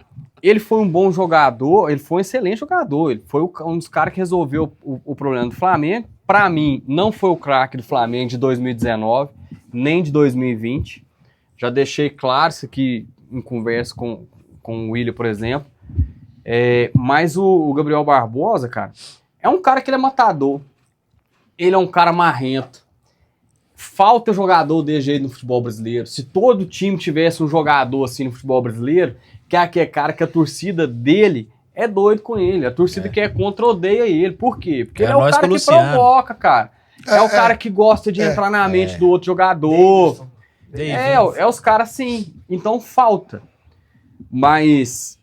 ele foi um bom jogador, ele foi um excelente jogador, ele foi um dos caras que resolveu o problema do Flamengo. Pra mim, não foi o craque do Flamengo de 2019, nem de 2020. Já deixei claro isso aqui em conversa com o William, por exemplo. Mas o Gabriel Barbosa, cara, é um cara que ele é matador. Ele é um cara marrento. Falta jogador desse jeito no futebol brasileiro. Se todo time tivesse um jogador assim no futebol brasileiro, que é aquele cara que a torcida dele é doido com ele. A torcida que é contra odeia ele. Por quê? Porque ele é o cara que provoca, cara. É o cara que gosta de entrar na mente do outro jogador. É os caras sim. Então falta. Mas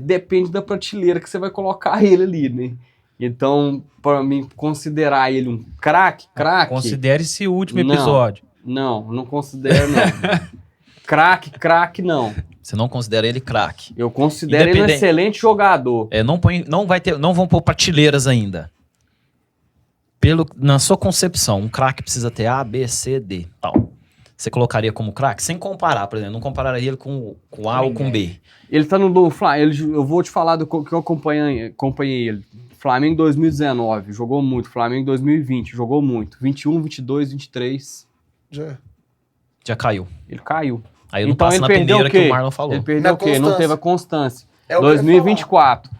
depende da prateleira que você vai colocar ele ali, né? Então, para mim, considerar ele um craque... Considere esse último episódio. Não considero, não. Craque, não. Você não considera ele craque? Eu considero ele um excelente jogador. Não vão pôr prateleiras ainda. Na sua concepção, um craque precisa ter A, B, C, D, tal. Você colocaria como craque? Sem comparar, por exemplo. Não compararia ele com A ou com B. Ele tá no Flamengo. Eu vou te falar do que eu acompanhei ele. Flamengo 2019, jogou muito. Flamengo 2020, jogou muito. 21, 22, 23. Já caiu. Ele caiu. Aí não passa na peneira que o Marlon falou. Ele perdeu o quê? Não teve a constância. 2024,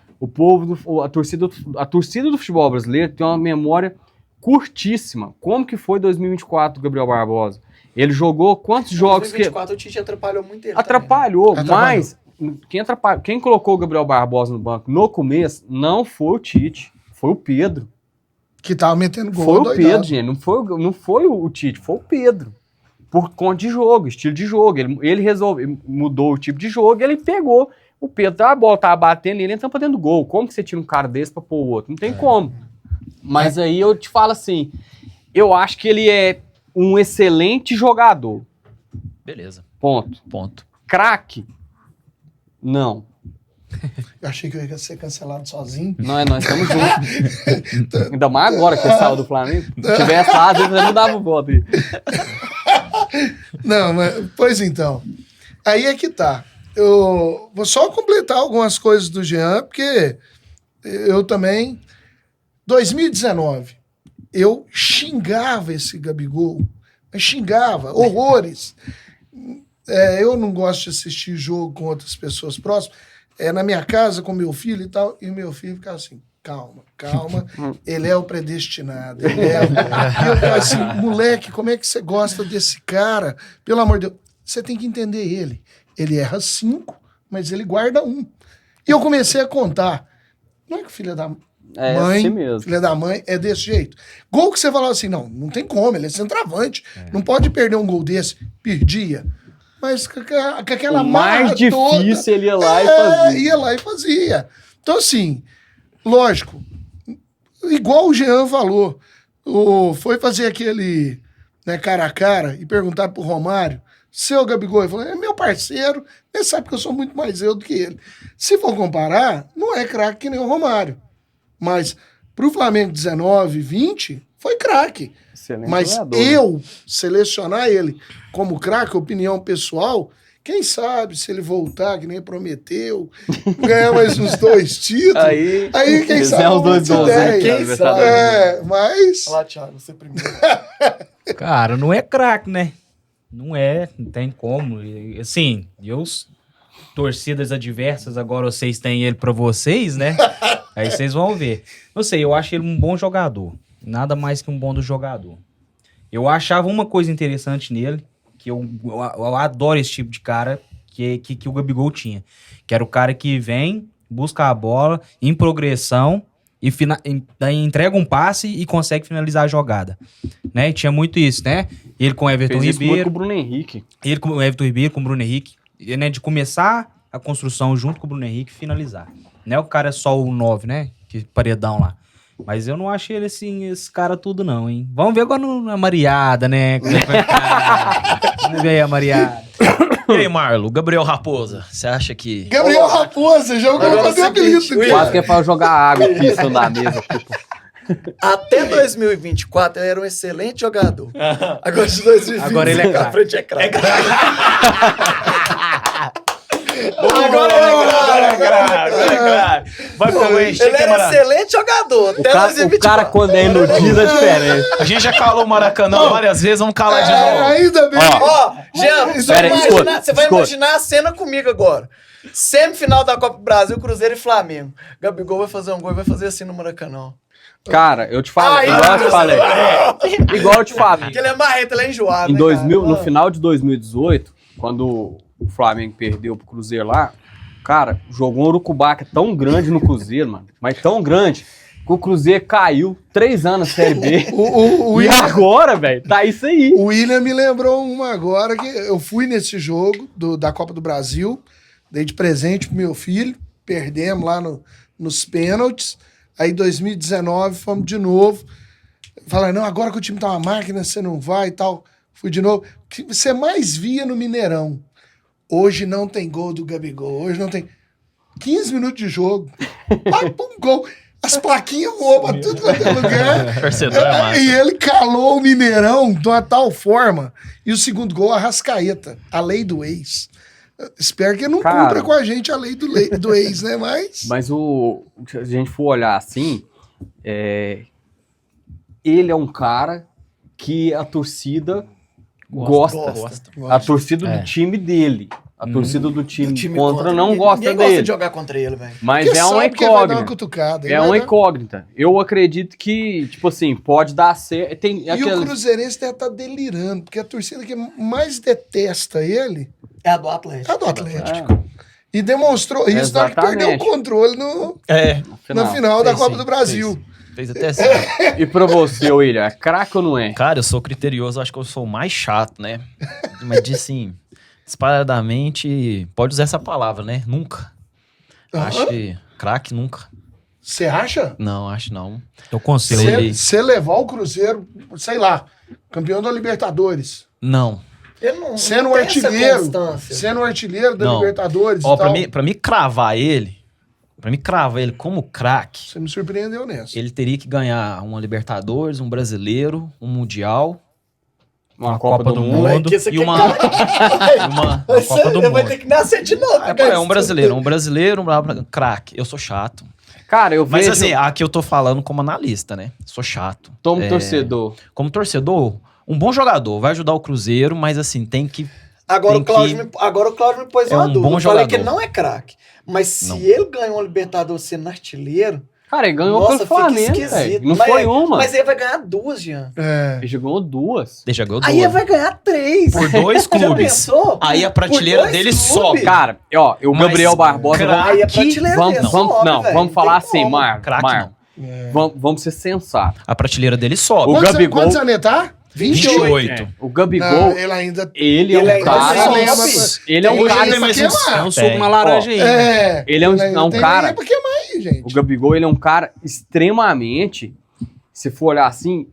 a torcida do futebol brasileiro tem uma memória curtíssima. Como que foi 2024 do Gabriel Barbosa? Ele jogou quantos jogos que... 2024 o Tite atrapalhou muito ele. Atrapalhou, mas quem colocou o Gabriel Barbosa no banco no começo não foi o Tite, foi o Pedro. Que tava metendo gol. Foi o Pedro, gente. Não foi o Tite, foi o Pedro. Por conta de jogo, estilo de jogo. Ele mudou o tipo de jogo e ele pegou. O Pedro, a bola tava batendo e ele entrou pra dentro do gol. Como que você tira um cara desse pra pôr o outro? Não tem como. Mas aí eu te falo assim, eu acho que ele é um excelente jogador. Beleza. Ponto. Craque? Não. Eu achei que eu ia ser cancelado sozinho. Nós estamos juntos. Ainda mais agora que saiu do Flamengo. Se tivesse lá, às vezes eu não dava o voto aí. Não, mas, pois então. Aí é que tá. Eu vou só completar algumas coisas do Jean, porque eu também. 2019, eu xingava esse Gabigol. Mas xingava, horrores. Eu não gosto de assistir jogo com outras pessoas próximas. Na minha casa, com meu filho e tal, e meu filho ficava assim, calma, ele é o predestinado. E eu ficava assim, moleque, como é que você gosta desse cara? Pelo amor de Deus, você tem que entender ele. Ele erra 5, mas ele guarda 1. E eu comecei a contar. Não é que filha da mãe, assim mesmo. filha da mãe, é desse jeito. Gol que você falava assim, não tem como, ele é centroavante. Não pode perder um gol desse. Perdia. Mas com aquela O mais difícil ele ia lá e fazia. Ia lá e fazia. Então, assim, lógico, igual o Jean falou, foi fazer aquele cara a cara e perguntar pro Romário, seu Gabigol, ele falou, é meu parceiro, ele sabe que eu sou muito mais eu do que ele. Se for comparar, não é craque que nem o Romário. Mas pro Flamengo 19, 20, foi craque. Excelente Mas jogador, eu selecionar ele como craque, opinião pessoal, quem sabe se ele voltar, que nem prometeu, ganhar mais uns 2 títulos, aí quem sabe os dois gols, né? quem sabe. Mas... Olha lá, Thiago, você primeiro. Cara, não é craque, né? Não tem como. Assim, torcidas adversas, agora vocês têm ele pra vocês, né? Aí vocês vão ver. Não sei, eu acho ele um bom jogador. Nada mais que um bom do jogador. Eu achava uma coisa interessante nele, que eu adoro esse tipo de cara que o Gabigol tinha. Que era o cara que vem, busca a bola, em progressão, e daí entrega um passe e consegue finalizar a jogada. Né? E tinha muito isso, né? Ele com o Everton Fez isso muito Ribeiro. com o Bruno Henrique. Ele com o Everton Ribeiro, com o Bruno Henrique. Né? De começar a construção junto com o Bruno Henrique e finalizar. Não é o cara só o 9, né? Que paredão lá. Mas eu não achei ele assim, esse cara tudo não, hein? Vamos ver agora na Mariada, né? Como é que vai ficar? Vamos ver aí a Mariada. E aí, Marlo, Gabriel Raposa, você acha que... Gabriel Raposa, já Agora colocou é o o apelido. seguinte, Quase que é pra jogar água aqui em cima da mesa. Até 2024 ele era um excelente jogador. Agora de 2025 Agora ele é pra craque. frente é craque. Agora é grave. Vai pro West. Ele era excelente jogador. Até O 2024. cara quando é iludido é diferente. A gente já calou o Maracanã várias vezes, vamos calar de novo. Ainda bem. Ó, Jean, Pera aí, você vai escuta. imaginar a cena comigo agora. Semifinal da Copa do Brasil, Cruzeiro e Flamengo. Gabigol vai fazer um gol e vai fazer assim no Maracanã. Cara, eu te falei, igual eu te falei. Igual eu te falei. Porque ele é marrento, ele é enjoado. Em né, 2000, cara? no final de 2018, quando o Flamengo perdeu pro Cruzeiro lá, cara, jogou um urucubaca tão grande no Cruzeiro, mano. Mas tão grande que o Cruzeiro caiu 3 anos na Série B. E agora, velho, tá isso aí. O William me lembrou uma agora, que eu fui nesse jogo da Copa do Brasil, dei de presente pro meu filho, perdemos lá nos pênaltis, aí 2019 fomos de novo, falaram, não, agora que o time tá uma máquina, você não vai e tal, fui de novo. O que você mais via no Mineirão? Hoje não tem gol do Gabigol, hoje não tem... 15 minutos de jogo, pum, gol. As plaquinhas voam pra tudo quanto é lugar. Torcedor é massa. E ele calou o Mineirão de uma tal forma. E o segundo gol, Arrascaeta, a lei do ex. Espero que não Cara, cumpra com a gente a lei do ex, né? Mas Se a gente for olhar assim, ele é um cara que a torcida gosta. A torcida do time dele. A torcida do time contra não gosta Ninguém dele. gosta de jogar contra ele, velho. Mas porque é uma sabe que vai dar uma incógnita. cutucada. É uma incógnita. Eu acredito que, tipo assim, pode dar certo. Tem E o aquelas... Cruzeirense deve estar delirando, porque a torcida que mais detesta ele É a do Atlético. é a do Atlético. E demonstrou isso na hora que perdeu o Exatamente. controle na final da Fez Copa sim, do Brasil. Fez até assim. E pra você, William, é craque ou não é? Cara, eu sou criterioso, acho que eu sou o mais chato, né? Mas de assim, disparadamente, pode usar essa palavra, né? Nunca. Acho que craque nunca. Você acha? Não, acho não. Tô com você. Ele- Você levar o Cruzeiro, sei lá, campeão da Libertadores, Não. Ele não sendo não tem essa artilheiro, constância. sendo artilheiro da Não. Libertadores Ó, e tal. pra mim cravar ele como craque, Você me surpreendeu nessa. ele teria que ganhar uma Libertadores, um Brasileiro, um Mundial. Uma Copa do Mundo. Moleque, esse E aqui uma, é uma Copa do vai Mundo. ter que nascer de novo. é um brasileiro, craque. Eu sou chato. Cara, eu Mas vejo... assim, aqui eu tô falando como analista, né? Sou chato. Como torcedor. Como torcedor, um bom jogador, vai ajudar o Cruzeiro, mas assim, tem que... Agora Tem o Cláudio que- me pôs É uma um dúvida. bom Eu falei que jogador. ele não é craque. Mas se Não. ele ganhou um Libertadores sendo artilheiro, Cara, ele ganhou nossa, pelo fica Flamengo, esquisito. velho. Não Mas foi uma. Mas ele vai ganhar 2, Jean. É. Ele jogou 2. Deixa eu Aí ele vai ganhar 3. Por 2 Já clubes. pensou? Aí a Por prateleira 2 dele clubes? sobe. Cara, ó, o Mas Gabriel Barbosa... craque- Aí a prateleira Vamos, dele vamos, sobe, não, velho. vamos falar tem assim, como. Marcos. Craque Marcos, não. vamos ser sensatos. A prateleira dele sobe. O Quantos, Gabigol- quantos anos ele tá? 28. O Gabigol, Não, ele ainda... ele é Ele um ainda cara... sobe. Ele é um Hoje cara... ele vai queimar. É um suco, uma laranja aí. É. Ele é um ainda tem cara- lenha pra queimar aí, gente. O Gabigol, ele é um cara extremamente... Se for olhar assim...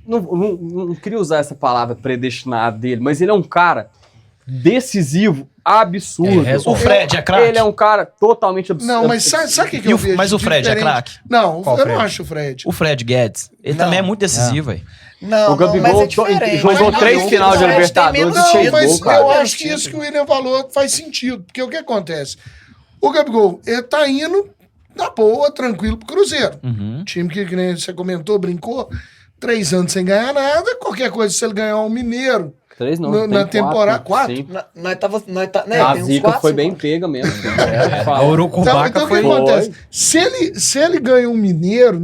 Não queria usar essa palavra predestinado dele, mas ele é um cara decisivo, absurdo. O Fred é craque? Ele é um cara totalmente absurdo. Não, mas sabe o que, E eu o- vejo? mas o Fred é diferente? craque? Não, Qual eu Fred? não acho o Fred. O Fred Guedes. Ele Não. também é muito decisivo, velho. Não, O Gabigol não, mas é diferente. jogou Mas 3 o final de Fred tem Libertadores menos e Não, chegou, mas cara. eu acho que isso que o William falou faz sentido. Porque o que acontece? O Gabigol, ele tá indo na boa, tranquilo pro Cruzeiro. Uhum. Time que nem você comentou, brincou, 3 anos sem ganhar nada. Qualquer coisa, se ele ganhar um Mineiro 3 não, na tem 4, temporada 4. 5. Né, A tem uns zica 4, foi 5. bem pega mesmo. A Urucubaca Então o que foi... acontece? Se ele ganha um Mineiro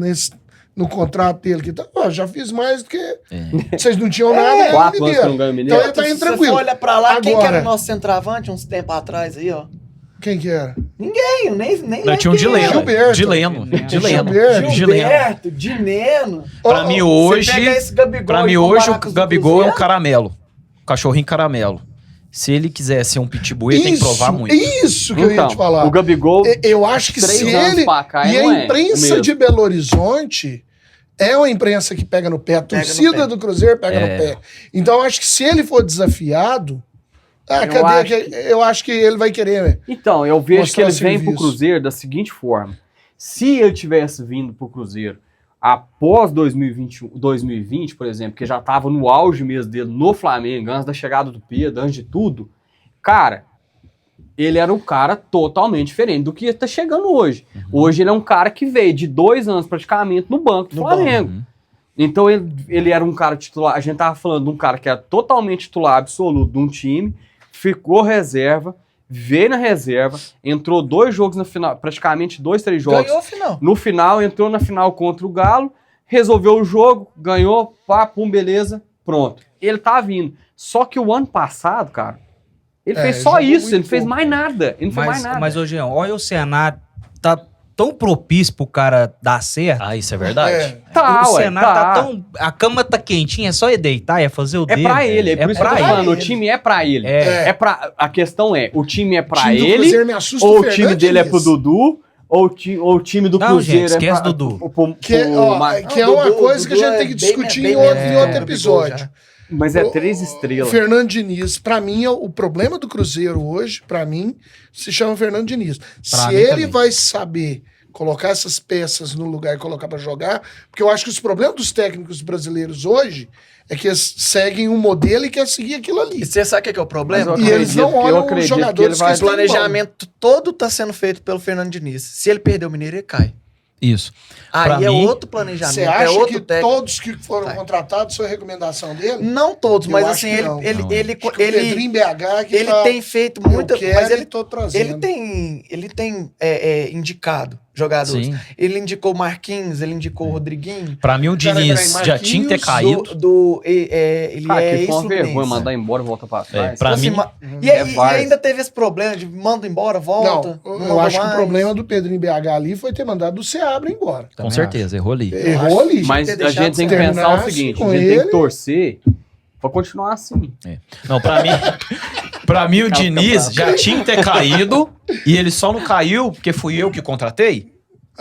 no contrato dele, que tá, ó, já fiz mais do que vocês não tinham nada, ganhou um 4 anos que não Mineiro. ganha o Então Mineiro. ele tá indo Se você tranquilo. for olhar pra lá, quem que Agora- era o nosso centroavante uns tempos atrás aí, ó? Quem que era? Ninguém, nem Não, tinha um lembro quem era. Gilberto. Dileno. Gilberto. Gilberto, Dineno. Pra mim hoje, Você pega esse Gabigol pra e mim hoje comparar com o os do Gabigol é um Cruzeiro? caramelo. Um cachorrinho caramelo. Se ele quiser ser um pitbull, ele tem que provar muito. Isso que eu ia te falar. o Gabigol... Eu acho que 3 se anos ele... pra cá, E não a é imprensa mesmo. de Belo Horizonte é uma imprensa que pega no pé. A Pega no torcida pé. do Cruzeiro pega no pé. Então eu acho que se ele for desafiado, eu acho que ele vai querer, né? Então, eu vejo Mostrar que ele vem pro serviço. Cruzeiro da seguinte forma. Se ele tivesse vindo pro Cruzeiro após 2020, por exemplo, que já tava no auge mesmo dele no Flamengo, antes da chegada do Pedro, antes de tudo, cara, ele era um cara totalmente diferente do que tá chegando hoje. Hoje ele é um cara que veio de 2 anos praticamente no banco do No Flamengo. Então ele era um cara titular, a gente tava falando de um cara que era totalmente titular absoluto de um time, ficou reserva, veio na reserva, entrou 2 jogos na final, praticamente 2, 3 jogos. Ganhou o final. No final, entrou na final contra o Galo, resolveu o jogo, ganhou, pá, pum, beleza, pronto. Ele tá vindo. Só que o ano passado, cara, ele fez só jogou isso, muito ele não fez pouco. mais nada. Ele não fez mais nada. Mas ô Jean, olha o Senado, tá tão propício pro cara dar certo. Ah, isso é verdade. É. Tá, o ué, Senado tá tão... A cama tá quentinha, é só ele deitar, é fazer o É dele. pra ele, é por isso que eu tô pra falando, o ele. time é pra ele. É. A questão é, o time é pra time do ele, Cruzeiro me assusta ou o Fernando time dele é pro Diniz. Dudu, ou o time do Não, Cruzeiro gente, esquece é pra... Dudu. Que é Não, uma Dudu- coisa que a Dudu gente é tem que bem- discutir bem em outro melhor que o episódio. Gabigol já. Mas é 3 estrelas. O Fernando Diniz, pra mim, o problema do Cruzeiro hoje, pra mim, se chama Fernando Diniz. Se mim ele também. vai saber colocar essas peças no lugar e colocar pra jogar, porque eu acho que os problemas dos técnicos brasileiros hoje é que eles seguem um modelo e querem seguir aquilo ali. E você sabe o que é o problema? Mas E eles não eu olham os acredito que jogadores ele vai- que estão O planejamento todo tá sendo feito pelo Fernando Diniz. Se ele perder o Mineiro, ele cai. Isso. Pra Aí é mim, outro planejamento, Você é acha outro que técnico. todos que foram Vai. contratados são recomendação dele? Não todos, Eu mas acho assim, que ele, não. ele, Não. ele, Acho que o ele, Pedrinho BH que ele tá- tem feito eu muita... quero Mas e ele, tô trazendo. ele tem indicado jogadores. Sim. Ele indicou o Marquinhos, ele indicou o Rodriguinho. Pra mim o Peraí, Diniz peraí, já tinha que ter Marquinhos, caído. Ele Cara, é que foi uma ex-Fluminense. vergonha mandar embora e voltar pra trás. pra Tipo mim- assim, e, é e várzea. ainda teve esse problema de manda embora, volta. Não, eu manda acho que o mais. problema do Pedrinho BH ali foi ter mandado o Seabra embora. Com certeza, errou ali. Errou ali. Mas ter a deixado gente tem que terminasse pensar o seguinte, a com gente tem ele. que torcer pra continuar assim. Não, pra mim o Diniz já tinha que ter caído e ele só não caiu porque fui eu que contratei.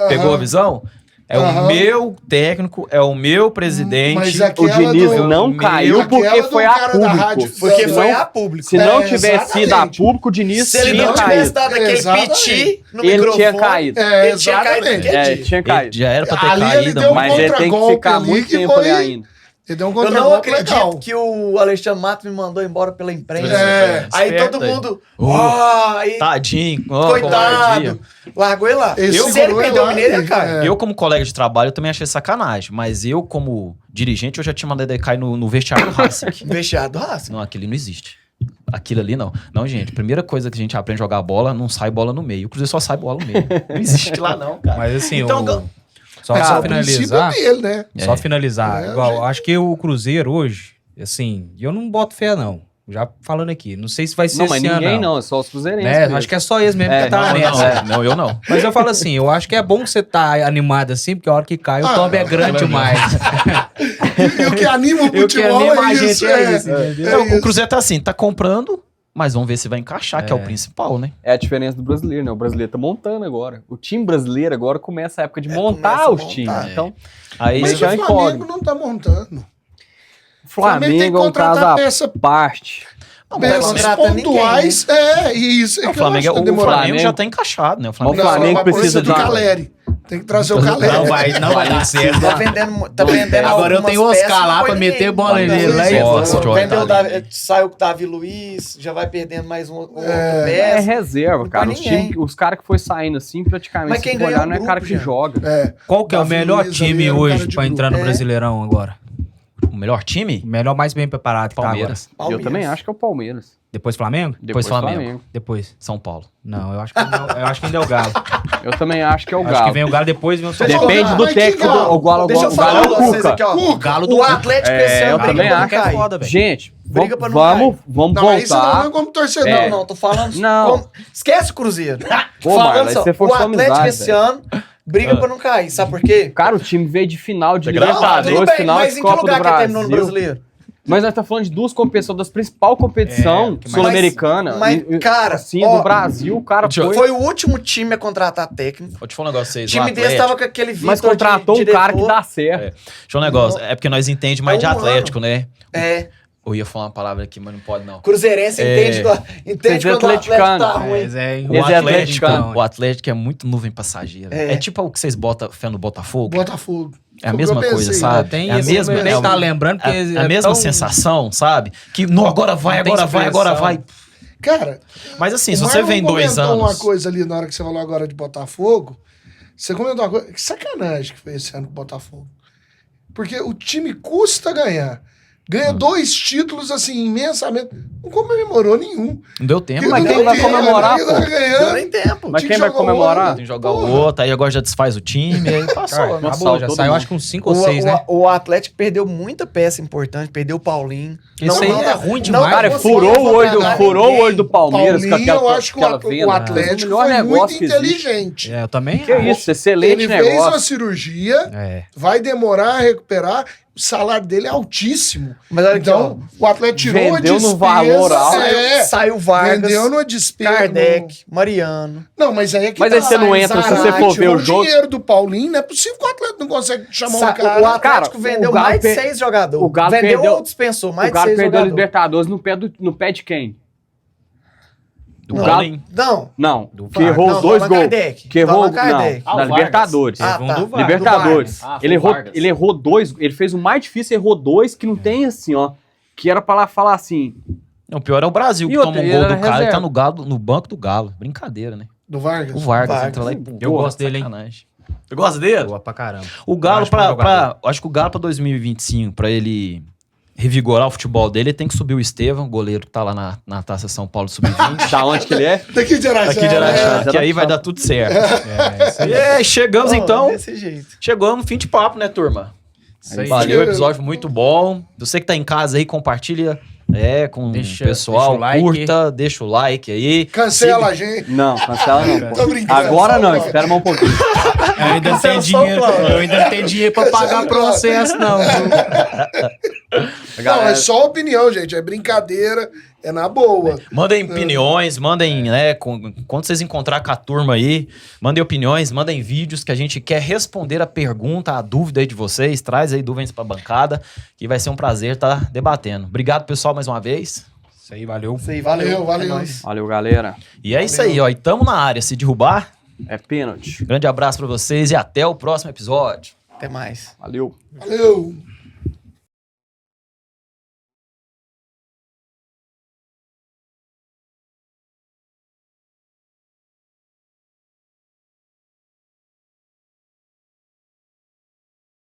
Pegou a visão? É Aham. o meu técnico, é o meu presidente. Mas O aquela Diniz do- não meu- caiu porque aquela do foi a cara da rádio- público. Porque Se foi não- a público. Se não É, tivesse sido a exatamente. público, o Diniz Se ele tinha não tivesse caído. dado aquele Exatamente. piti no Ele microfone, tinha caído. ele tinha caído Exatamente. naquele É, dia. tinha caído. Já era pra ter Ali ele caído. deu um Mas ele tem que contragolpe ficar ali muito que tempo foi- ali ainda. Ele deu um Eu não contrato acredito legal. que o Alexandre Matos me mandou embora pela imprensa. É. Aí Esperto todo aí. mundo. Aí, Tadinho. ó, coitado. covardia. Largou ele lá. Ele Se ele segurou perdeu o lá, Mineiro, ele cai. Eu, como colega de trabalho, eu também achei sacanagem. Mas eu, como dirigente, eu já tinha mandado ele cair no vestiário do Racing. Vestiário do Racing. Não, aquele não existe. Aquilo ali não. Não, gente, primeira coisa que a gente aprende a jogar bola, não sai bola no meio. O Cruzeiro só sai bola no meio. Não existe lá não, cara. Mas assim, Então, só Mas pra o princípio finalizar, dele, né? só finalizar. É, Igual, gente. acho que o Cruzeiro hoje, assim, eu não boto fé, não. Já falando aqui. Não sei se vai ser Não, mas esse ninguém ano, não, é só os cruzeirenses. Né? mesmo. Acho que é só eles mesmo É, que tá não, nessa. não, eu não. Mas eu falo assim, eu acho que é bom você tá animado assim, porque a hora que cai o tombo é grande demais. E o que anima o E o que futebol anima a é gente isso. é isso, entendeu? Então, o Cruzeiro tá assim, tá comprando, mas vamos ver se vai encaixar, que é o principal, né? É a diferença do brasileiro, né? O brasileiro tá montando agora. O time brasileiro agora começa a época de montar começa a os montar. times. Então, Aí Mas isso já o é Flamengo incógnito. não tá montando. O Flamengo é um contratar caso à peça- parte. Não Peças contrata ninguém, pontuais. E isso. o Flamengo, que o demorou. Flamengo já tá encaixado, né? O Flamengo, Mas o Flamengo mas precisa de de uma- Caleri. Tem que trazer o Caleri. Não vai dar certo. Tá vendendo Agora eu algumas tenho o Oscar peças, lá não pra põe meter ninguém. bola nele lá e- Gosto, Vendeu Jorge, o tá Davi, saiu com o Davi Luiz, já vai perdendo mais um outro É peça. reserva, Não cara. põe os, ninguém. os caras que foi saindo assim, praticamente, Mas quem se ganha olhar, é o não é grupo, cara que já. joga. Qual que é o Davi melhor Luiz time ali era um hoje cara de pra grupo. entrar no Brasileirão agora? o melhor time? O melhor mais bem preparado que Palmeiras. tá agora. Eu também acho que é o Palmeiras. Depois Flamengo? Depois Flamengo. Depois. São Paulo. Não, eu acho que ainda é o Galo. Eu também acho que é o Acho Galo. que vem o Galo depois vem o São Deixa eu Paulo. Depende falar, do mas que técnico. Galo? O Galo, Deixa eu o falar Galo pra é o vocês Cuca. aqui, ó. O Galo do O Atlético esse ano eu briga também pra não acho. cair. foda, velho. Gente, Briga pra não vamos Não, aí você não voltar. é como torcedor. É. Não, tô falando. Não. Esquece o Cruzeiro. Pô, Falando Marlon, aí só, você o forçou a Atlético amizade, esse velho. ano briga pra não cair. Sabe por quê? Cara, o time veio de final de Não, tudo Libertadores, bem, final mas de em que Copa do lugar que ele terminou no Brasil. brasileiro? Mas nós estamos falando de duas competições, das principal competição que mais- sul-americana. Mas, cara, assim, ó, do Brasil, o cara deixa eu- foi. Foi o último time a contratar técnico. Vou te falar um negócio pra vocês. O time desse tava com aquele Vitor Mas contratou de um cara que diretor. dá certo. Deixa eu falar um negócio. É porque nós entendemos mais É de um Atlético, né? É, Eu ia falar uma palavra aqui, mas não pode não. Cruzeirense entende É. entende Você é quando o Atlético atleticano. tá ruim. Mas é O Esse é Atlético, atleticano. o Atlético é muito nuvem passageira. É. É tipo o que vocês botam fé no Botafogo. Botafogo. É a Como mesma eu coisa, pensei, sabe? Tem é a isso, mesma, eu nem é tá lembrando, porque a é mesma tão- sensação, sabe? Que não, agora vai, Não tem agora vai, agora expressão. vai. Cara, Mas assim, o se você Marlon vem 2 comentou uma anos. coisa ali na hora que você falou agora de Botafogo. Você comentou uma coisa. Que sacanagem que foi esse ano com o Botafogo. Porque o time custa ganhar. Ganha 2 títulos, assim, imensamente. Não comemorou nenhum. Não deu tempo. Mas Mas quem vai comemorar, Tava pô? ganhando. Deu nem tempo. Mas Tinha quem que vai jogar comemorar? tem que jogar o outro, aí agora já desfaz o time, aí passou. Cara, né? acabou, Passou já todo saiu mundo. acho que uns 5 ou 6, né? O Atlético perdeu muita peça importante, perdeu o Paulinho. Isso aí é ruim demais. Cara, conseguiu furou o olho, contratar furou o ninguém. olho do Palmeiras com Paulinho, aquela, eu acho que aquela o venda. Atlético O melhor foi negócio muito que existe. inteligente. É, eu também Que acho. isso, excelente Ele fez uma negócio. cirurgia, É. vai demorar a recuperar. O salário dele é altíssimo. Mas olha aqui, Então, o Atlético tirou Vendeu a no despesa. valor alto. Saiu Vargas, Vendeu numa despesa. Kardec, Mariano. Não, mas aí é que Mas aí você não entra, se você for ver o jogo- O dinheiro do Paulinho, não é possível que o Atlético não consegue chamar um O cara. Atlético Cara, vendeu o Galo mais de per- 6 jogadores. o Galo vendeu perdeu- ou dispensou mais O Galo de 6 perdeu a jogadores. Libertadores no pé de quem? Do Não. Paulinho. Não. Não, Do que errou Não, 2 tava gols. Kardec. Que errou, Tava Kardec. não, Ah, na o Libertadores. Ah, Teve um tá. do VAR. Libertadores. Ah, foi Ele o errou, Vargas. ele errou 2, ele fez o mais difícil, errou 2 que não tem assim, ó. Que era pra lá falar assim. Não, o pior é o Brasil, E que outra, toma um ele gol era do cara e tá reserva. no, galo, no banco do Galo. Brincadeira, né? Do Vargas. O Vargas Vargas. entra lá e pum. Eu gosto dele, hein? Sacanagem. Eu gosto dele? Boa pra caramba. O Galo, Acho bom jogador. acho que o Galo pra 2025, pra ele revigorar o futebol dele, ele tem que subir o Estevão, o goleiro que tá lá na Taça São Paulo Sub-20. Da onde que ele é? Daqui de Araxá. Aqui de Araxá, É, que aí vai dar tudo certo. É, isso aí. E chegamos Ó, então, Desse jeito. chegamos no fim de papo, né, turma? Isso aí. Valeu, episódio muito bom. Você que tá em casa aí, compartilha com Deixa- o pessoal, deixa o like. curta, deixa o like aí. Cancela a gente. Não, cancela não. Tô Pô. brincando. Agora não, espera mais um pouquinho. Eu ainda não tenho dinheiro, eu ainda não tenho dinheiro pra pagar processo, não. viu? Não, é só opinião, gente. É brincadeira. É na boa. Mandem opiniões, mandem, né, quando vocês encontrar com a turma aí, mandem opiniões, mandem vídeos que a gente quer responder a pergunta, a dúvida aí de vocês, traz aí dúvidas pra bancada, que vai ser um prazer estar debatendo. Obrigado, pessoal, mais uma vez. Isso aí, valeu. Isso aí, valeu. Valeu. É nóis. Valeu, galera. E é isso aí, ó, e tamo na área, se derrubar, É pênalti. grande abraço pra vocês e até o próximo episódio. Até mais. Valeu. Valeu.